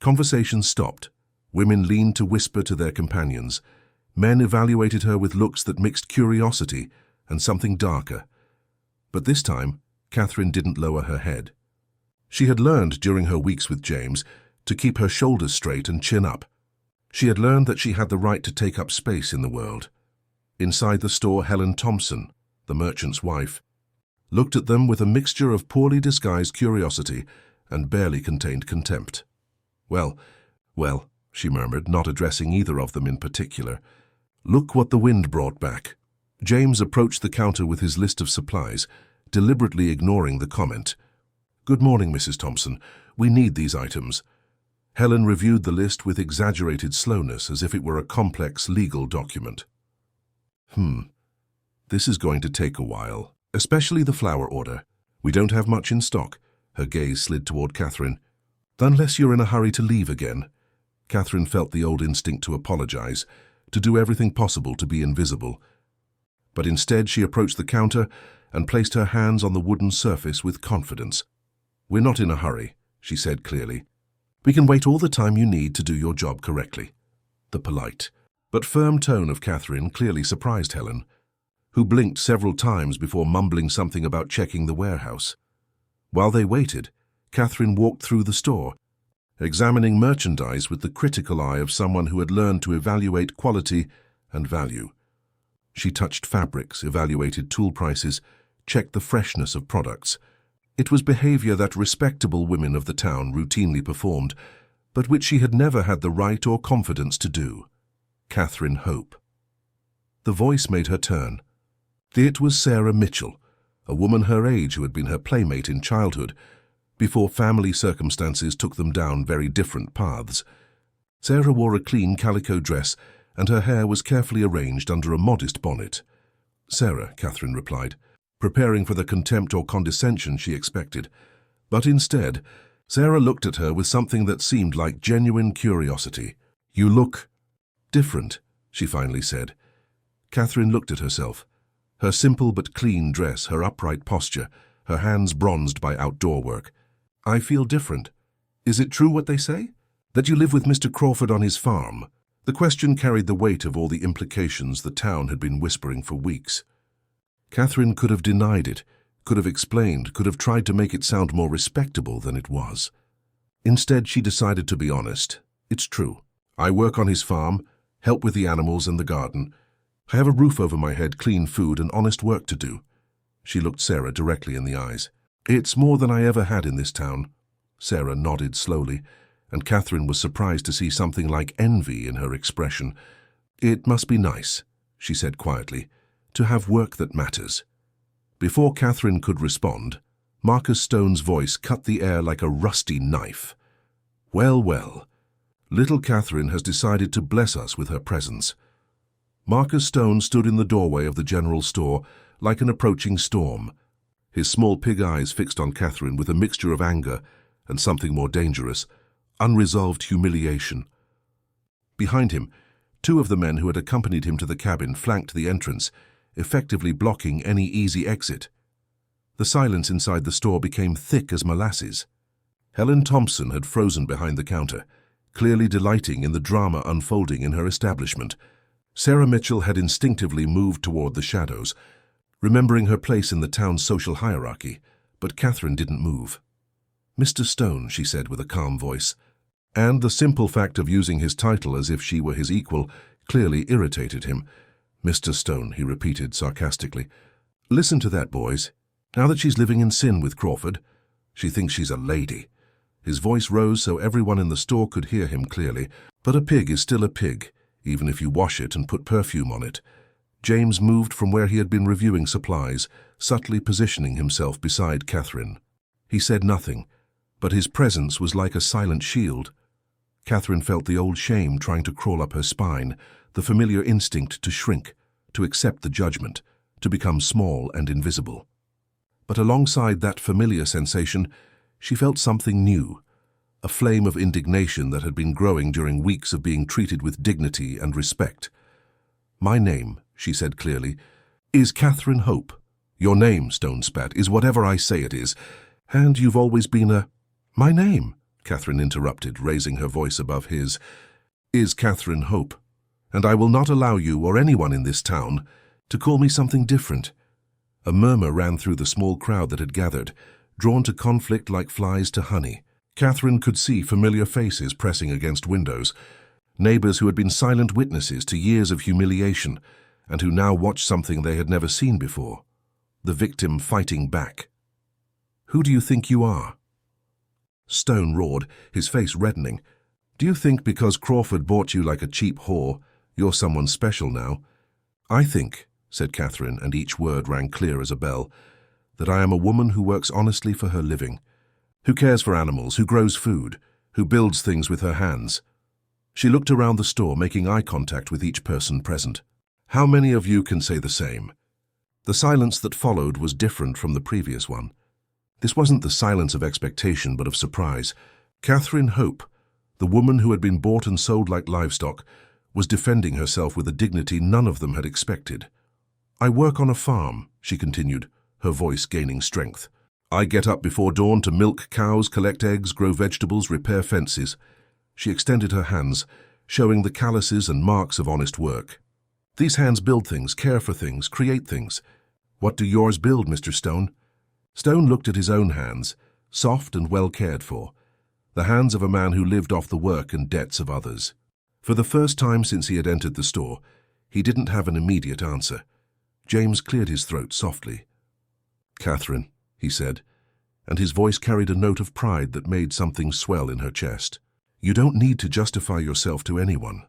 Conversation stopped. Women leaned to whisper to their companions. Men evaluated her with looks that mixed curiosity and something darker. But this time, Catherine didn't lower her head. She had learned during her weeks with James to keep her shoulders straight and chin up. She had learned that she had the right to take up space in the world. Inside the store, Helen Thompson, the merchant's wife, looked at them with a mixture of poorly disguised curiosity and barely contained contempt. Well, she murmured, not addressing either of them in particular. "Look what the wind brought back." James approached the counter with his list of supplies, deliberately ignoring the comment. "Good morning, Mrs. Thompson. We need these items." Helen reviewed the list with exaggerated slowness, as if it were a complex legal document. This is going to take a while, especially the flour order. We don't have much in stock." Her gaze slid toward Catherine. "Unless you're in a hurry to leave again." Catherine felt the old instinct to apologize, to do everything possible to be invisible. But instead she approached the counter and placed her hands on the wooden surface with confidence. "We're not in a hurry," she said clearly. "We can wait all the time you need to do your job correctly." The polite but firm tone of Catherine clearly surprised Helen, who blinked several times before mumbling something about checking the warehouse. While they waited, Catherine walked through the store, examining merchandise with the critical eye of someone who had learned to evaluate quality and value. She touched fabrics, evaluated tool prices, checked the freshness of products. It was behavior that respectable women of the town routinely performed, but which she had never had the right or confidence to do. Catherine Hope. The voice made her turn. It was Sarah Mitchell, a woman her age who had been her playmate in childhood, before family circumstances took them down very different paths. Sarah wore a clean calico dress, and her hair was carefully arranged under a modest bonnet. "Sarah," Catherine replied, preparing for the contempt or condescension she expected. But instead, Sarah looked at her with something that seemed like genuine curiosity. "You look different," she finally said. Catherine looked at herself. Her simple but clean dress, her upright posture, her hands bronzed by outdoor work. "I feel different. Is it true what they say? That you live with Mr. Crawford on his farm?" The question carried the weight of all the implications the town had been whispering for weeks. Catherine could have denied it, could have explained, could have tried to make it sound more respectable than it was. Instead, she decided to be honest. "It's true. I work on his farm, help with the animals and the garden. I have a roof over my head, clean food, and honest work to do." She looked Sarah directly in the eyes. "It's more than I ever had in this town." Sarah nodded slowly, and Catherine was surprised to see something like envy in her expression. "It must be nice," she said quietly, "to have work that matters." Before Catherine could respond, Marcus Stone's voice cut the air like a rusty knife. Well, little Catherine has decided to bless us with her presence." Marcus Stone stood in the doorway of the general store like an approaching storm, his small pig eyes fixed on Catherine with a mixture of anger and something more dangerous, unresolved humiliation. Behind him, two of the men who had accompanied him to the cabin flanked the entrance, effectively blocking any easy exit. The silence inside the store became thick as molasses. Helen Thompson had frozen behind the counter, clearly delighting in the drama unfolding in her establishment. Sarah Mitchell had instinctively moved toward the shadows, remembering her place in the town's social hierarchy, but Catherine didn't move. "Mr. Stone," she said with a calm voice, and the simple fact of using his title as if she were his equal clearly irritated him. "Mr. Stone," he repeated sarcastically. "Listen to that, boys. Now that she's living in sin with Crawford, She thinks she's a lady." His voice rose so everyone in the store could hear him clearly. "But a pig is still a pig, even if you wash it and put perfume on it." James moved from where he had been reviewing supplies, subtly positioning himself beside Catherine. He said nothing, but his presence was like a silent shield. Catherine felt the old shame trying to crawl up her spine, the familiar instinct to shrink, to accept the judgment, to become small and invisible. But alongside that familiar sensation, she felt something new, a flame of indignation that had been growing during weeks of being treated with dignity and respect. "My name," she said clearly, "is Catherine Hope. Your name," Stone spat, "is whatever I say it is. And you've always been a—" "My name," Catherine interrupted, raising her voice above his, "is Catherine Hope. And I will not allow you or anyone in this town to call me something different." A murmur ran through the small crowd that had gathered, drawn to conflict like flies to honey. Catherine could see familiar faces pressing against windows, neighbors who had been silent witnesses to years of humiliation and who now watched something they had never seen before. The victim fighting back. "Who do you think you are?" Stone roared, his face reddening. "Do you think because Crawford bought you like a cheap whore, you're someone special now?" "I think," said Catherine, and each word rang clear as a bell, "that I am a woman who works honestly for her living, who cares for animals, who grows food, who builds things with her hands." She looked around the store, making eye contact with each person present. "How many of you can say the same?" The silence that followed was different from the previous one. This wasn't the silence of expectation, but of surprise. Catherine Hope, the woman who had been bought and sold like livestock, was defending herself with a dignity none of them had expected. "I work on a farm," she continued, her voice gaining strength. "I get up before dawn to milk cows, collect eggs, grow vegetables, repair fences." She extended her hands, showing the calluses and marks of honest work. "These hands build things, care for things, create things. What do yours build, Mr. Stone?" Stone looked at his own hands, soft and well cared for, the hands of a man who lived off the work and debts of others. For the first time since he had entered the store, he didn't have an immediate answer. James cleared his throat softly. "Catherine," he said, and his voice carried a note of pride that made something swell in her chest. "You don't need to justify yourself to anyone."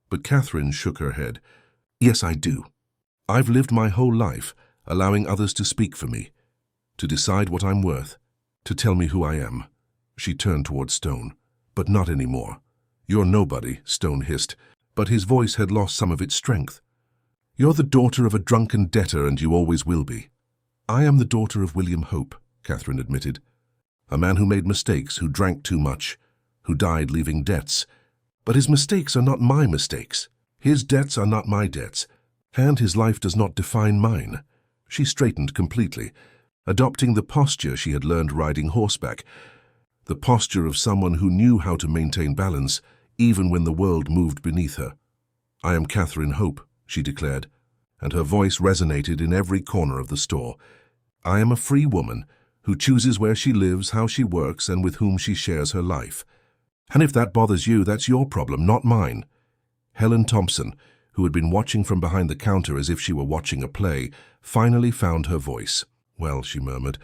But Catherine shook her head. "Yes, I do. I've lived my whole life allowing others to speak for me, to decide what I'm worth, to tell me who I am." She turned toward Stone. "But not anymore. You're nobody," Stone hissed, but his voice had lost some of its strength. "You're the daughter of a drunken debtor, and you always will be." "I am the daughter of William Hope," Catherine admitted. "A man who made mistakes, who drank too much, who died leaving debts. But his mistakes are not my mistakes. His debts are not my debts, and his life does not define mine." She straightened completely, adopting the posture she had learned riding horseback, the posture of someone who knew how to maintain balance even when the world moved beneath her. "I am Catherine Hope," she declared, and her voice resonated in every corner of the store. "I am a free woman who chooses where she lives, how she works, and with whom she shares her life. And if that bothers you, that's your problem, not mine." Helen Thompson, who had been watching from behind the counter as if she were watching a play, finally found her voice. "Well," she murmured,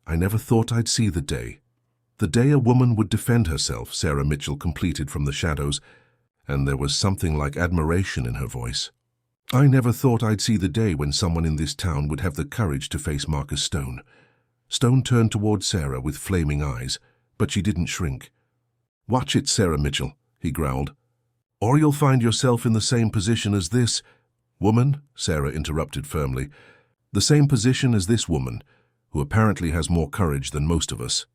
"I never thought I'd see the day." "The day a woman would defend herself," Sarah Mitchell completed from the shadows, and there was something like admiration in her voice. "I never thought I'd see the day when someone in this town would have the courage to face Marcus Stone." Stone turned toward Sarah with flaming eyes, but she didn't shrink. "Watch it, Sarah Mitchell," he growled, "or you'll find yourself in the same position as this—" "Woman," Sarah interrupted firmly, "the same position as this woman, who apparently has more courage than most of us."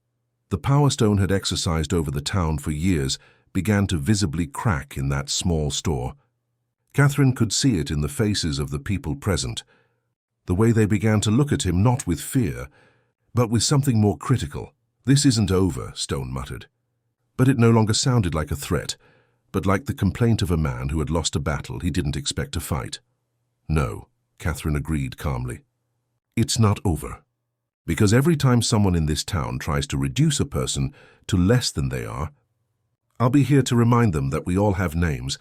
The power Stone had exercised over the town for years began to visibly crack in that small store. Catherine could see it in the faces of the people present, the way they began to look at him not with fear, but with something more critical. "This isn't over," Stone muttered. But it no longer sounded like a threat, but like the complaint of a man who had lost a battle he didn't expect to fight. "No," Catherine agreed calmly. "It's not over. Because every time someone in this town tries to reduce a person to less than they are, I'll be here to remind them that we all have names,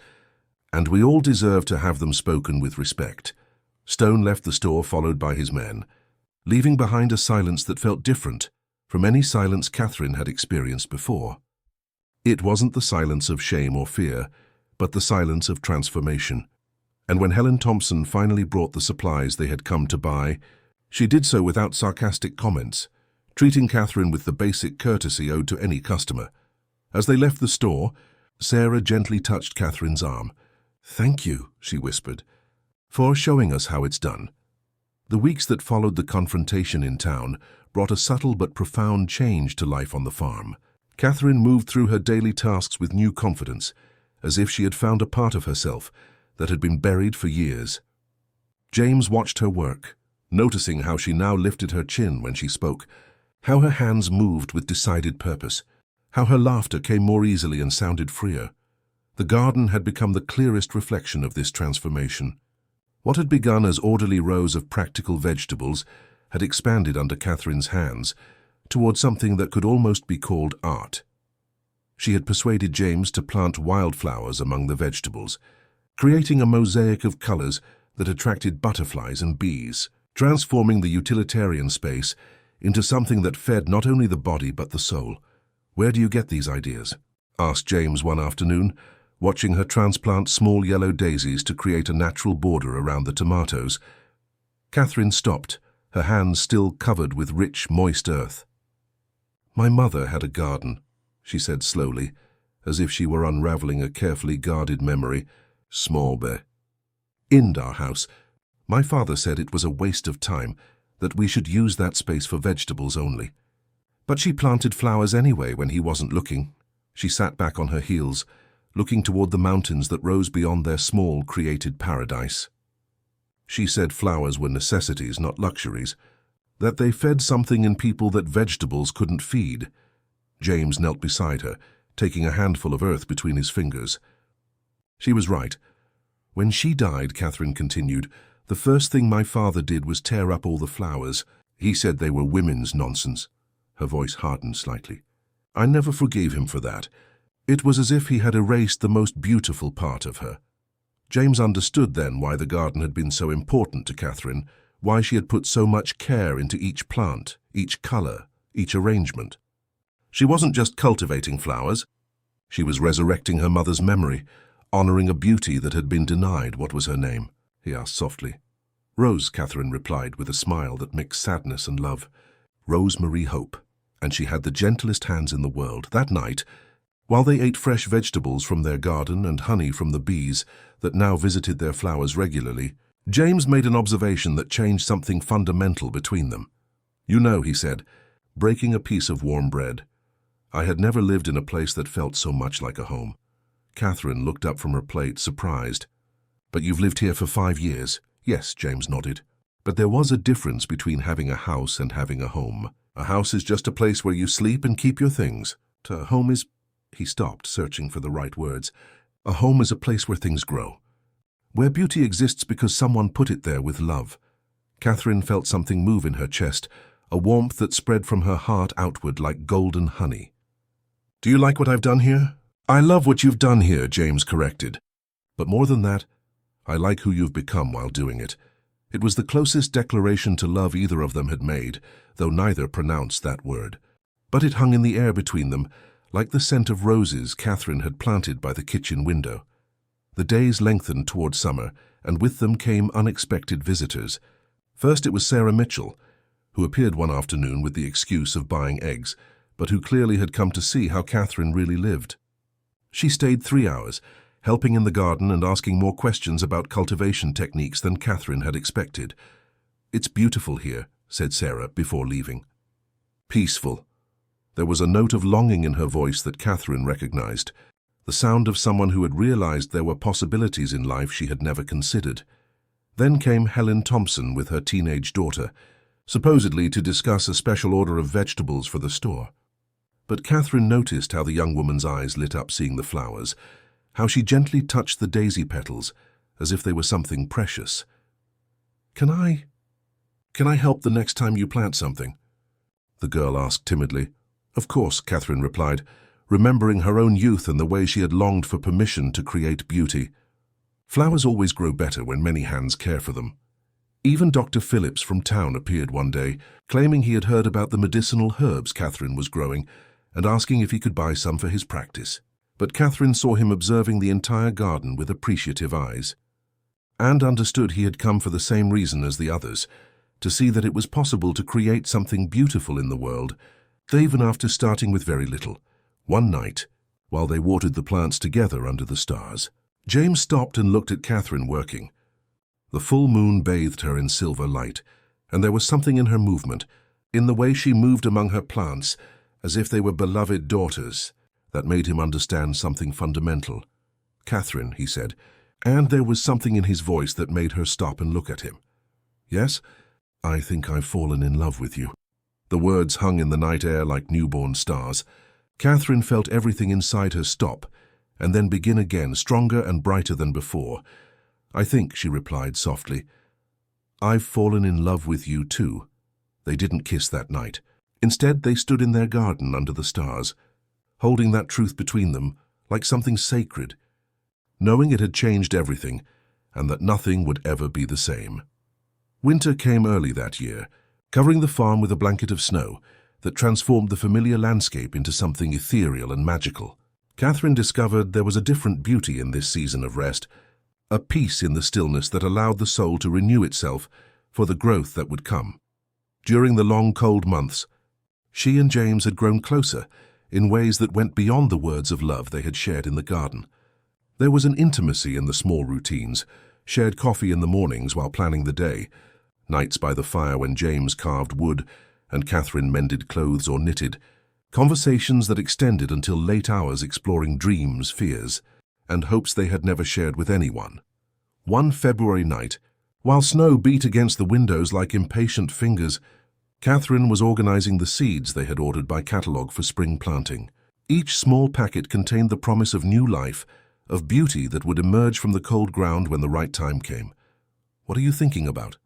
and we all deserve to have them spoken with respect." Stone left the store followed by his men, leaving behind a silence that felt different, from any silence Catherine had experienced before. It wasn't the silence of shame or fear, but the silence of transformation. And when Helen Thompson finally brought the supplies they had come to buy, she did so without sarcastic comments, treating Catherine with the basic courtesy owed to any customer. As they left the store, Sarah gently touched Catherine's arm. "Thank you," she whispered, "for showing us how it's done." The weeks that followed the confrontation in town brought a subtle but profound change to life on the farm. Catherine moved through her daily tasks with new confidence, as if she had found a part of herself that had been buried for years. James watched her work, noticing how she now lifted her chin when she spoke, how her hands moved with decided purpose, how her laughter came more easily and sounded freer. The garden had become the clearest reflection of this transformation. What had begun as orderly rows of practical vegetables had expanded under Catherine's hands toward something that could almost be called art. She had persuaded James to plant wildflowers among the vegetables, creating a mosaic of colors that attracted butterflies and bees, transforming the utilitarian space into something that fed not only the body but the soul. "Where do you get these ideas?" asked James one afternoon, watching her transplant small yellow daisies to create a natural border around the tomatoes. Catherine stopped, her hands still covered with rich, moist earth. "My mother had a garden," she said slowly, as if she were unraveling a carefully guarded memory. "Small bit. In our house. My father said it was a waste of time, that we should use that space for vegetables only. But she planted flowers anyway when he wasn't looking." She sat back on her heels, looking toward the mountains that rose beyond their small, created paradise. She said flowers were necessities, not luxuries, that they fed something in people that vegetables couldn't feed. James knelt beside her, taking a handful of earth between his fingers. She was right. "When she died," Catherine continued, "the first thing my father did was tear up all the flowers. He said they were women's nonsense." Her voice hardened slightly. "I never forgave him for that. It was as if he had erased the most beautiful part of her." James understood then why the garden had been so important to Catherine, why she had put so much care into each plant, each color, each arrangement. She wasn't just cultivating flowers. She was resurrecting her mother's memory, honoring a beauty that had been denied. "What was her name?" he asked softly. "Rose," Catherine replied with a smile that mixed sadness and love. "Rose Marie Hope. And she had the gentlest hands in the world." That night, while they ate fresh vegetables from their garden and honey from the bees that now visited their flowers regularly, James made an observation that changed something fundamental between them. "You know," he said, breaking a piece of warm bread, "I had never lived in a place that felt so much like a home." Catherine looked up from her plate, surprised. "But you've lived here for 5 years." "Yes," James nodded. "But there was a difference between having a house and having a home. A house is just a place where you sleep and keep your things. A home is—" He stopped, searching for the right words. "A home is a place where things grow, where beauty exists because someone put it there with love." Catherine felt something move in her chest, a warmth that spread from her heart outward like golden honey. "Do you like what I've done here?" "I love what you've done here," James corrected. "But more than that, I like who you've become while doing it." It was the closest declaration to love either of them had made, though neither pronounced that word. But it hung in the air between them, like the scent of roses Catherine had planted by the kitchen window. The days lengthened toward summer, and with them came unexpected visitors. First it was Sarah Mitchell, who appeared one afternoon with the excuse of buying eggs, but who clearly had come to see how Catherine really lived. She stayed 3 hours, helping in the garden and asking more questions about cultivation techniques than Catherine had expected. "It's beautiful here," said Sarah before leaving. "Peaceful." There was a note of longing in her voice that Catherine recognized, the sound of someone who had realized there were possibilities in life she had never considered. Then came Helen Thompson with her teenage daughter, supposedly to discuss a special order of vegetables for the store. But Catherine noticed how the young woman's eyes lit up seeing the flowers, how she gently touched the daisy petals as if they were something precious. Can I help the next time you plant something?" the girl asked timidly. "Of course," Catherine replied, remembering her own youth and the way she had longed for permission to create beauty. Flowers always grow better when many hands care for them. Even Dr. Phillips from town appeared one day, claiming he had heard about the medicinal herbs Catherine was growing and asking if he could buy some for his practice. But Catherine saw him observing the entire garden with appreciative eyes, and understood he had come for the same reason as the others, to see that it was possible to create something beautiful in the world, even after starting with very little. One night, while they watered the plants together under the stars, James stopped and looked at Catherine working. The full moon bathed her in silver light, and there was something in her movement, in the way she moved among her plants, as if they were beloved daughters, that made him understand something fundamental. "Catherine," he said, and there was something in his voice that made her stop and look at him. "Yes, I think I've fallen in love with you." The words hung in the night air like newborn stars. Catherine felt everything inside her stop, and then begin again, stronger and brighter than before. "I think," she replied softly, "I've fallen in love with you too." They didn't kiss that night. Instead, they stood in their garden under the stars, holding that truth between them like something sacred, knowing it had changed everything and that nothing would ever be the same. Winter came early that year, covering the farm with a blanket of snow that transformed the familiar landscape into something ethereal and magical. Catherine discovered there was a different beauty in this season of rest, a peace in the stillness that allowed the soul to renew itself for the growth that would come. During the long, cold months, she and James had grown closer in ways that went beyond the words of love they had shared in the garden. There was an intimacy in the small routines, shared coffee in the mornings while planning the day, nights by the fire when James carved wood and Catherine mended clothes or knitted, conversations that extended until late hours exploring dreams, fears, and hopes they had never shared with anyone. One February night, while snow beat against the windows like impatient fingers, Catherine was organizing the seeds they had ordered by catalog for spring planting. Each small packet contained the promise of new life, of beauty that would emerge from the cold ground when the right time came. "What are you thinking about?"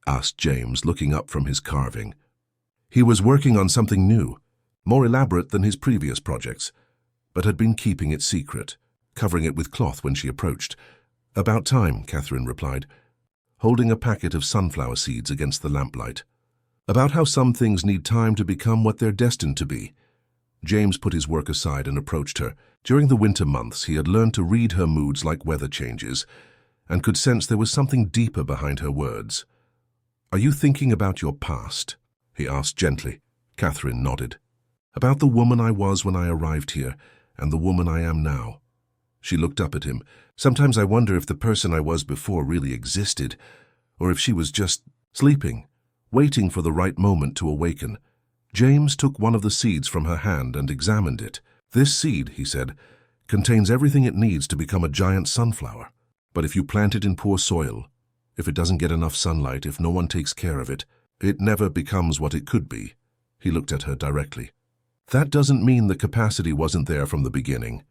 asked James, looking up from his carving. He was working on something new, more elaborate than his previous projects, but had been keeping it secret, covering it with cloth when she approached. "About time," Catherine replied, holding a packet of sunflower seeds against the lamplight. "About how some things need time to become what they're destined to be." James put his work aside and approached her. During the winter months, he had learned to read her moods like weather changes, and could sense there was something deeper behind her words. "Are you thinking about your past?" he asked gently. Catherine nodded. "About the woman I was when I arrived here, and the woman I am now." She looked up at him. "Sometimes I wonder if the person I was before really existed, or if she was just sleeping, waiting for the right moment to awaken." James took one of the seeds from her hand and examined it. "This seed," he said, "contains everything it needs to become a giant sunflower. But if you plant it in poor soil, if it doesn't get enough sunlight, if no one takes care of it, it never becomes what it could be." He looked at her directly. "That doesn't mean the capacity wasn't there from the beginning.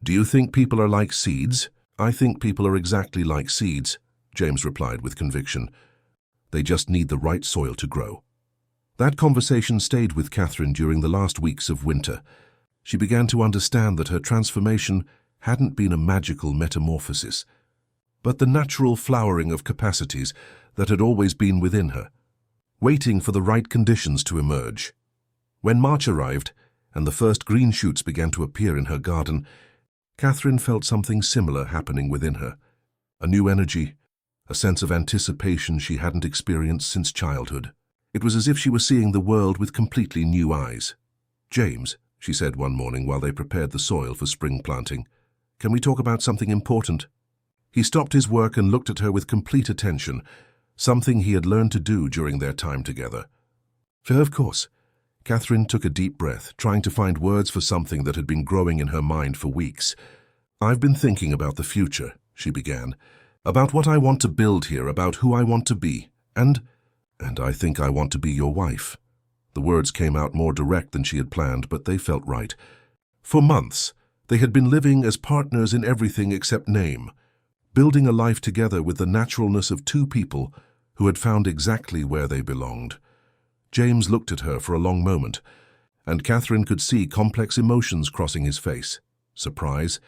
Do you think people are like seeds?" "I think people are exactly like seeds," James replied with conviction. "They just need the right soil to grow." That conversation stayed with Catherine during the last weeks of winter. She began to understand that her transformation hadn't been a magical metamorphosis, but the natural flowering of capacities that had always been within her, waiting for the right conditions to emerge. When March arrived, and the first green shoots began to appear in her garden, Catherine felt something similar happening within her. A new energy, a sense of anticipation she hadn't experienced since childhood. It was as if she were seeing the world with completely new eyes. "James," she said one morning while they prepared the soil for spring planting, "can we talk about something important?" He stopped his work and looked at her with complete attention, something he had learned to do during their time together. "Of course." Catherine took a deep breath, trying to find words for something that had been growing in her mind for weeks. "I've been thinking about the future," she began, "about what I want to build here, about who I want to be, and I think I want to be your wife." The words came out more direct than she had planned, but they felt right. For months, they had been living as partners in everything except name, building a life together with the naturalness of two people who had found exactly where they belonged. James looked at her for a long moment, and Catherine could see complex emotions crossing his face: surprise,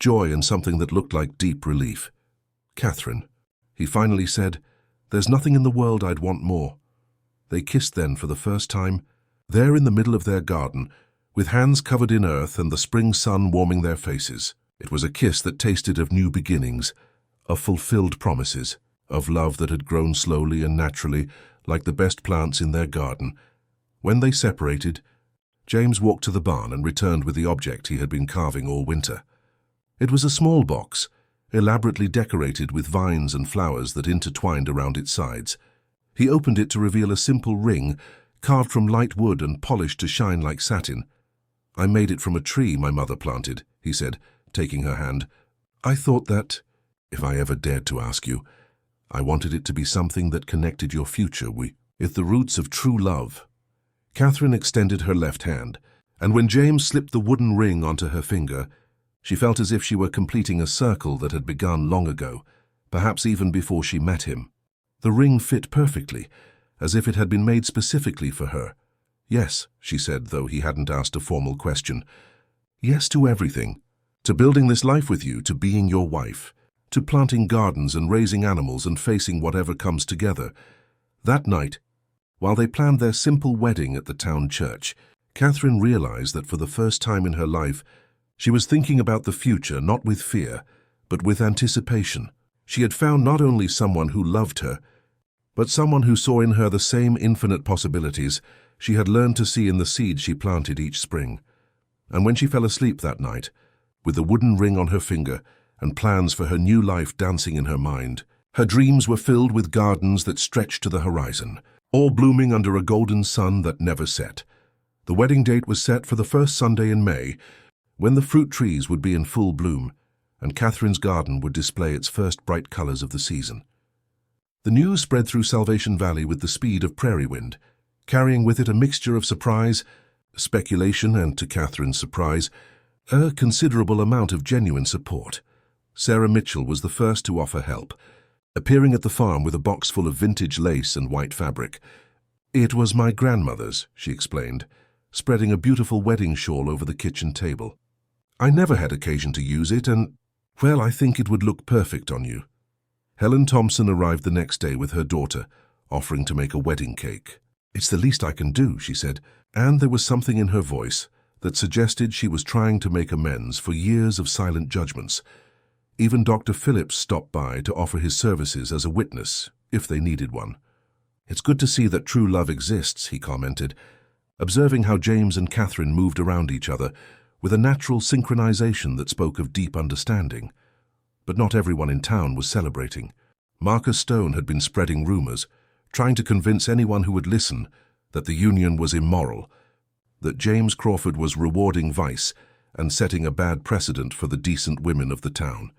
joy, and something that looked like deep relief. "Catherine," he finally said, There's nothing in the world I'd want more." They kissed then for the first time, there in the middle of their garden, with hands covered in earth and the spring sun warming their faces. It was a kiss that tasted of new beginnings, of fulfilled promises, of love that had grown slowly and naturally, like the best plants in their garden. When they separated, James walked to the barn and returned with the object he had been carving all winter. It was a small box, elaborately decorated with vines and flowers that intertwined around its sides. He opened it to reveal a simple ring, carved from light wood and polished to shine like satin. "I made it from a tree my mother planted," he said, taking her hand. "I thought that, if I ever dared to ask you, I wanted it to be something that connected your future with the roots of true love." Catherine extended her left hand, and when James slipped the wooden ring onto her finger, she felt as if she were completing a circle that had begun long ago, perhaps even before she met him. The ring fit perfectly, as if it had been made specifically for her. "Yes," she said, though he hadn't asked a formal question. "Yes to everything. To building this life with you, to being your wife, to planting gardens and raising animals and facing whatever comes together." That night, while they planned their simple wedding at the town church, Catherine realized that for the first time in her life, she was thinking about the future not with fear, but with anticipation. She had found not only someone who loved her, but someone who saw in her the same infinite possibilities she had learned to see in the seeds she planted each spring. And when she fell asleep that night, with the wooden ring on her finger and plans for her new life dancing in her mind, her dreams were filled with gardens that stretched to the horizon, all blooming under a golden sun that never set. The wedding date was set for the first Sunday in May, when the fruit trees would be in full bloom, and Catherine's garden would display its first bright colors of the season. The news spread through Salvation Valley with the speed of prairie wind, carrying with it a mixture of surprise, speculation, and, to Catherine's surprise, a considerable amount of genuine support. Sarah Mitchell was the first to offer help, appearing at the farm with a box full of vintage lace and white fabric. "It was my grandmother's," she explained, spreading a beautiful wedding shawl over the kitchen table. "I never had occasion to use it, and, well, I think it would look perfect on you." Helen Thompson arrived the next day with her daughter, offering to make a wedding cake. "It's the least I can do," she said, and there was something in her voice that suggested she was trying to make amends for years of silent judgments. Even Dr. Phillips stopped by to offer his services as a witness, if they needed one. "It's good to see that true love exists," he commented, observing how James and Catherine moved around each other with a natural synchronization that spoke of deep understanding. But not everyone in town was celebrating. Marcus Stone had been spreading rumors, trying to convince anyone who would listen that the union was immoral, that James Crawford was rewarding vice and setting a bad precedent for the decent women of the town.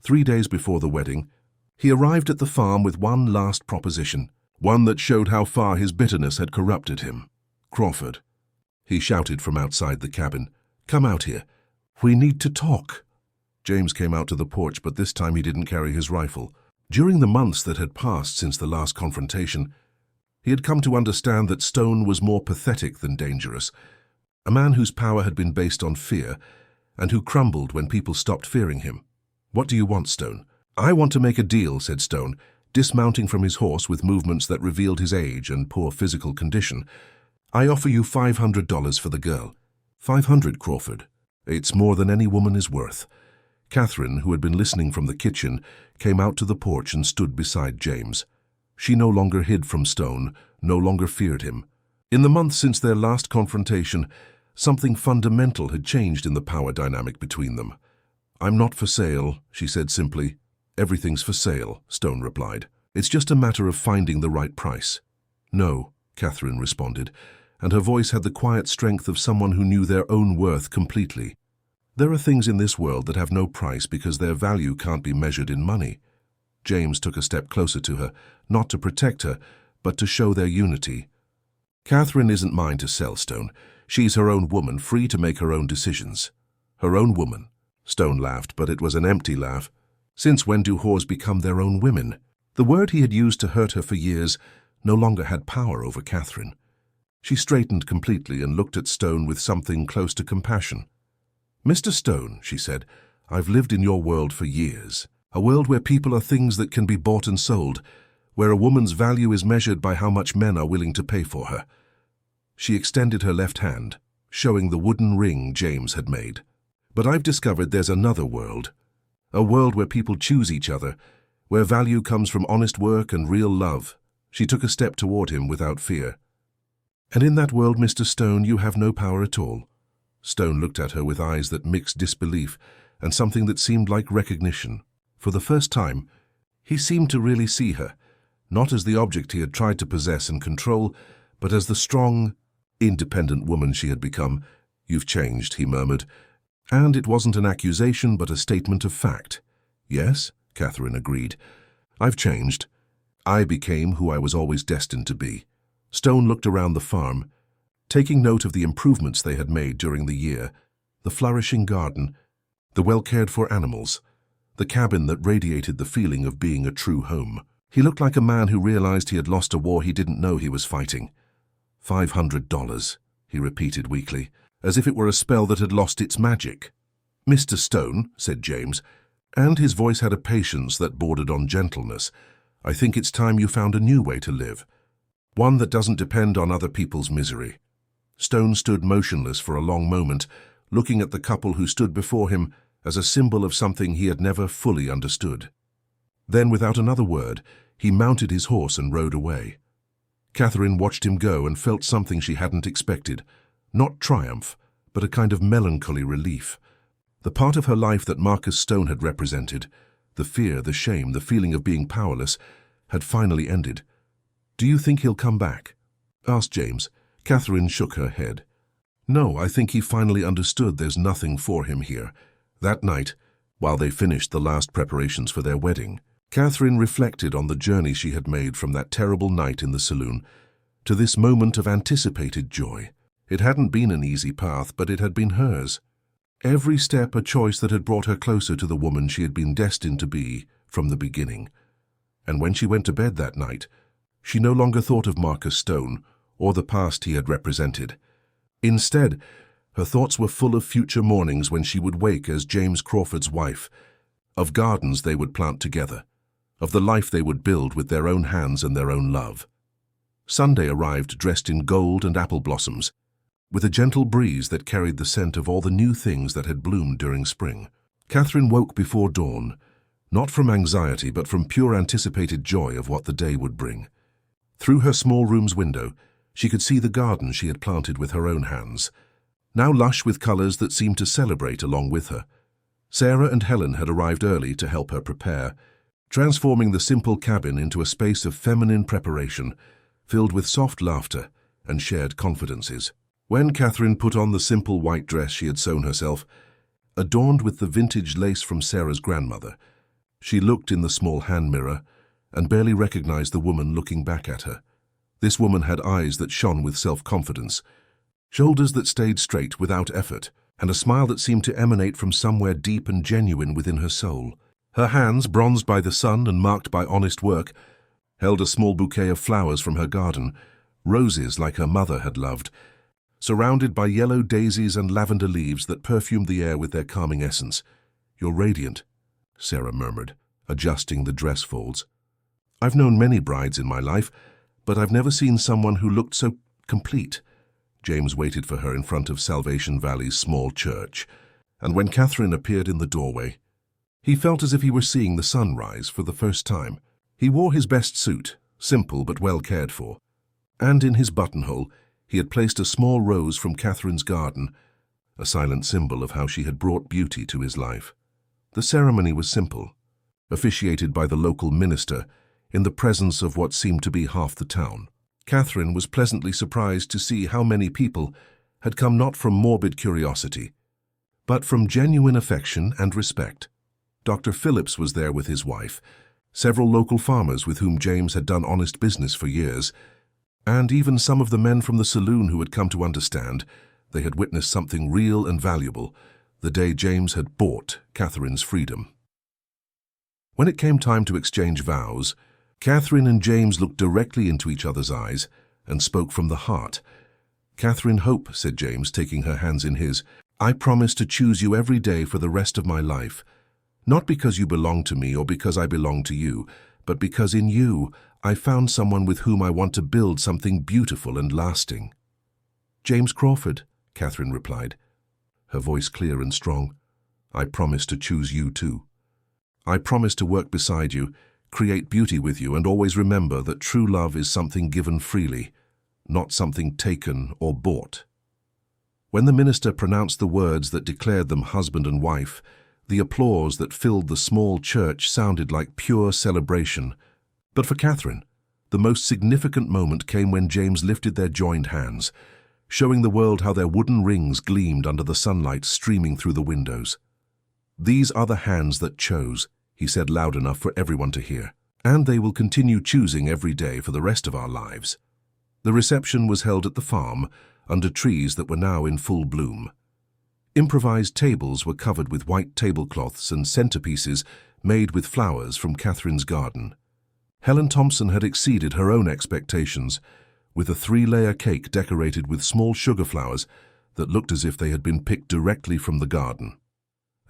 3 days before the wedding, he arrived at the farm with one last proposition, one that showed how far his bitterness had corrupted him. "Crawford," he shouted from outside the cabin, "come out here. We need to talk." James came out to the porch, but this time he didn't carry his rifle. During the months that had passed since the last confrontation, he had come to understand that Stone was more pathetic than dangerous, a man whose power had been based on fear and who crumbled when people stopped fearing him. "What do you want, Stone?" "I want to make a deal," said Stone, dismounting from his horse with movements that revealed his age and poor physical condition. "I offer you $500 for the girl." "500, Crawford. It's more than any woman is worth." Catherine, who had been listening from the kitchen, came out to the porch and stood beside James. She no longer hid from Stone, no longer feared him. In the months since their last confrontation, something fundamental had changed in the power dynamic between them. "I'm not for sale," she said simply. "Everything's for sale," Stone replied. "It's just a matter of finding the right price." "No," Catherine responded, and her voice had the quiet strength of someone who knew their own worth completely. "There are things in this world that have no price because their value can't be measured in money." James took a step closer to her, not to protect her, but to show their unity. "Catherine isn't mine to sell, Stone. She's her own woman, free to make her own decisions." "Her own woman?" Stone laughed, but it was an empty laugh. Since when do whores become their own women? The word he had used to hurt her for years no longer had power over Catherine. She straightened completely and looked at Stone with something close to compassion. "Mr. Stone," she said, "I've lived in your world for years, a world where people are things that can be bought and sold, where a woman's value is measured by how much men are willing to pay for her. She extended her left hand, showing the wooden ring James had made. But I've discovered there's another world. A world where people choose each other, where value comes from honest work and real love. She took a step toward him without fear. And in that world, Mr. Stone, you have no power at all. Stone looked at her with eyes that mixed disbelief and something that seemed like recognition. For the first time, he seemed to really see her, not as the object he had tried to possess and control, but as the strong, independent woman she had become. "You've changed," he murmured. And it wasn't an accusation, but a statement of fact. "Yes," Catherine agreed. "I've changed. I became who I was always destined to be." Stone looked around the farm, taking note of the improvements they had made during the year, the flourishing garden, the well-cared-for animals, the cabin that radiated the feeling of being a true home. He looked like a man who realized he had lost a war he didn't know he was fighting. $500, he repeated weakly, as if it were a spell that had lost its magic. "Mr. Stone," said James, and his voice had a patience that bordered on gentleness, "I think it's time you found a new way to live, one that doesn't depend on other people's misery." Stone stood motionless for a long moment, looking at the couple who stood before him as a symbol of something he had never fully understood. Then, without another word, he mounted his horse and rode away. Catherine watched him go and felt something she hadn't expected, not triumph, but a kind of melancholy relief. The part of her life that Marcus Stone had represented, the fear, the shame, the feeling of being powerless, had finally ended. "Do you think he'll come back?" asked James. Catherine shook her head. "No, I think he finally understood there's nothing for him here." That night, while they finished the last preparations for their wedding, Catherine reflected on the journey she had made from that terrible night in the saloon to this moment of anticipated joy. It hadn't been an easy path, but it had been hers. Every step a choice that had brought her closer to the woman she had been destined to be from the beginning. And when she went to bed that night, she no longer thought of Marcus Stone or the past he had represented. Instead, her thoughts were full of future mornings when she would wake as James Crawford's wife, of gardens they would plant together, of the life they would build with their own hands and their own love. Sunday arrived dressed in gold and apple blossoms, with a gentle breeze that carried the scent of all the new things that had bloomed during spring. Catherine woke before dawn, not from anxiety but from pure anticipated joy of what the day would bring. Through her small room's window, she could see the garden she had planted with her own hands, now lush with colors that seemed to celebrate along with her. Sarah and Helen had arrived early to help her prepare, transforming the simple cabin into a space of feminine preparation, filled with soft laughter and shared confidences. When Catherine put on the simple white dress she had sewn herself, adorned with the vintage lace from Sarah's grandmother, she looked in the small hand mirror and barely recognized the woman looking back at her. This woman had eyes that shone with self-confidence, shoulders that stayed straight without effort, and a smile that seemed to emanate from somewhere deep and genuine within her soul. Her hands, bronzed by the sun and marked by honest work, held a small bouquet of flowers from her garden, roses like her mother had loved, surrounded by yellow daisies and lavender leaves that perfumed the air with their calming essence. "You're radiant," Sarah murmured, adjusting the dress folds. "I've known many brides in my life, but I've never seen someone who looked so complete." James waited for her in front of Salvation Valley's small church, and when Catherine appeared in the doorway, he felt as if he were seeing the sun rise for the first time. He wore his best suit, simple but well cared for, and in his buttonhole he had placed a small rose from Catherine's garden, a silent symbol of how she had brought beauty to his life. The ceremony was simple, officiated by the local minister in the presence of what seemed to be half the town. Catherine was pleasantly surprised to see how many people had come not from morbid curiosity, but from genuine affection and respect. Dr. Phillips was there with his wife, several local farmers with whom James had done honest business for years, and even some of the men from the saloon who had come to understand they had witnessed something real and valuable the day James had bought Catherine's freedom. When it came time to exchange vows, Catherine and James looked directly into each other's eyes and spoke from the heart. "Catherine Hope," said James, taking her hands in his, "I promise to choose you every day for the rest of my life, not because you belong to me or because I belong to you, but because in you I found someone with whom I want to build something beautiful and lasting." "James Crawford," Catherine replied, her voice clear and strong. "I promise to choose you too. I promise to work beside you, create beauty with you, and always remember that true love is something given freely, not something taken or bought." When the minister pronounced the words that declared them husband and wife, the applause that filled the small church sounded like pure celebration. But for Catherine, the most significant moment came when James lifted their joined hands, showing the world how their wooden rings gleamed under the sunlight streaming through the windows. "These are the hands that chose," he said loud enough for everyone to hear, "and they will continue choosing every day for the rest of our lives." The reception was held at the farm, under trees that were now in full bloom. Improvised tables were covered with white tablecloths and centerpieces made with flowers from Catherine's garden. Helen Thompson had exceeded her own expectations, with a 3-layer cake decorated with small sugar flowers that looked as if they had been picked directly from the garden.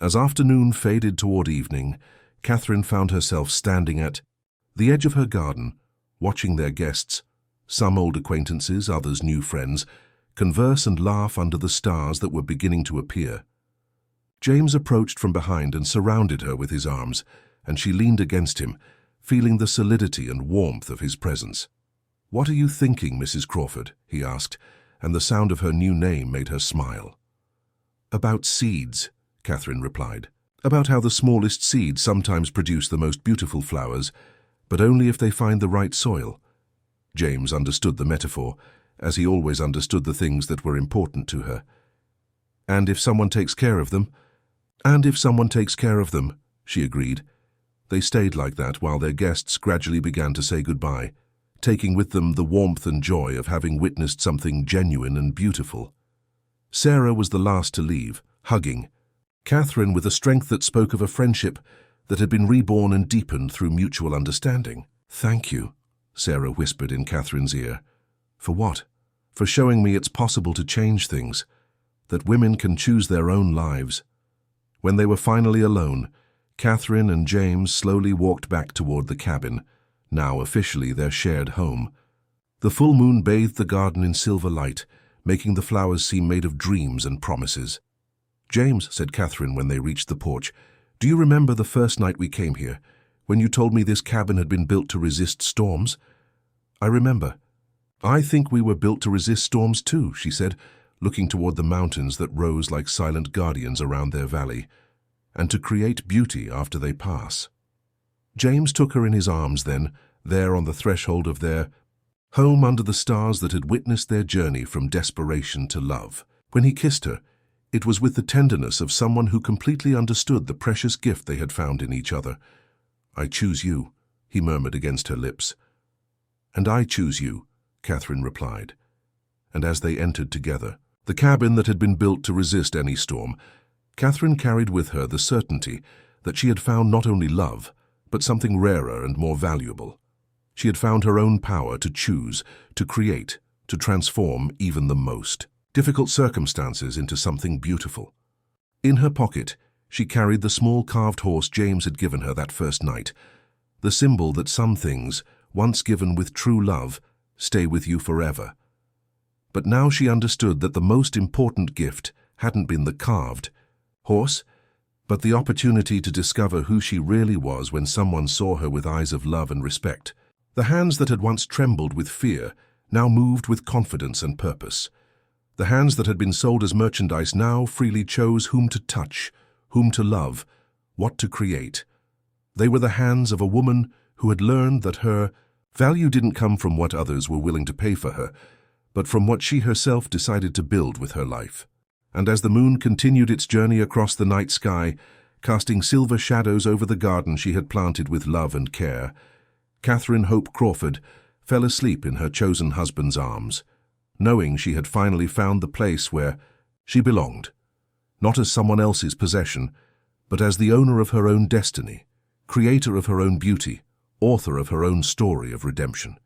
As afternoon faded toward evening, Catherine found herself standing at the edge of her garden, watching their guests, some old acquaintances, others new friends, converse and laugh under the stars that were beginning to appear. James approached from behind and surrounded her with his arms, and she leaned against him, feeling the solidity and warmth of his presence. "What are you thinking, Mrs. Crawford?" he asked, and the sound of her new name made her smile. "About seeds," Catherine replied. "About how the smallest seeds sometimes produce the most beautiful flowers, but only if they find the right soil." James understood the metaphor, as he always understood the things that were important to her. "And if someone takes care of them?" "And if someone takes care of them," she agreed. They stayed like that while their guests gradually began to say goodbye, taking with them the warmth and joy of having witnessed something genuine and beautiful. Sarah was the last to leave, hugging Catherine with a strength that spoke of a friendship that had been reborn and deepened through mutual understanding. "Thank you," Sarah whispered in Catherine's ear. "For what?" "For showing me it's possible to change things, that women can choose their own lives." When they were finally alone, Catherine and James slowly walked back toward the cabin, now officially their shared home. The full moon bathed the garden in silver light, making the flowers seem made of dreams and promises. "James," said Catherine when they reached the porch, "do you remember the first night we came here, when you told me this cabin had been built to resist storms?" "I remember." "I think we were built to resist storms too," she said, looking toward the mountains that rose like silent guardians around their valley, "and to create beauty after they pass." James took her in his arms then, there on the threshold of their home under the stars that had witnessed their journey from desperation to love. When he kissed her, it was with the tenderness of someone who completely understood the precious gift they had found in each other. "I choose you," he murmured against her lips. "And I choose you," Catherine replied. And as they entered together, the cabin that had been built to resist any storm, Catherine carried with her the certainty that she had found not only love, but something rarer and more valuable. She had found her own power to choose, to create, to transform even the most difficult circumstances into something beautiful. In her pocket, she carried the small carved horse James had given her that first night, the symbol that some things, once given with true love, stay with you forever. But now she understood that the most important gift hadn't been the carved horse, but the opportunity to discover who she really was when someone saw her with eyes of love and respect. The hands that had once trembled with fear now moved with confidence and purpose. The hands that had been sold as merchandise now freely chose whom to touch, whom to love, what to create. They were the hands of a woman who had learned that her value didn't come from what others were willing to pay for her, but from what she herself decided to build with her life. And as the moon continued its journey across the night sky, casting silver shadows over the garden she had planted with love and care, Catherine Hope Crawford fell asleep in her chosen husband's arms, knowing she had finally found the place where she belonged, not as someone else's possession, but as the owner of her own destiny, creator of her own beauty, author of her own story of redemption.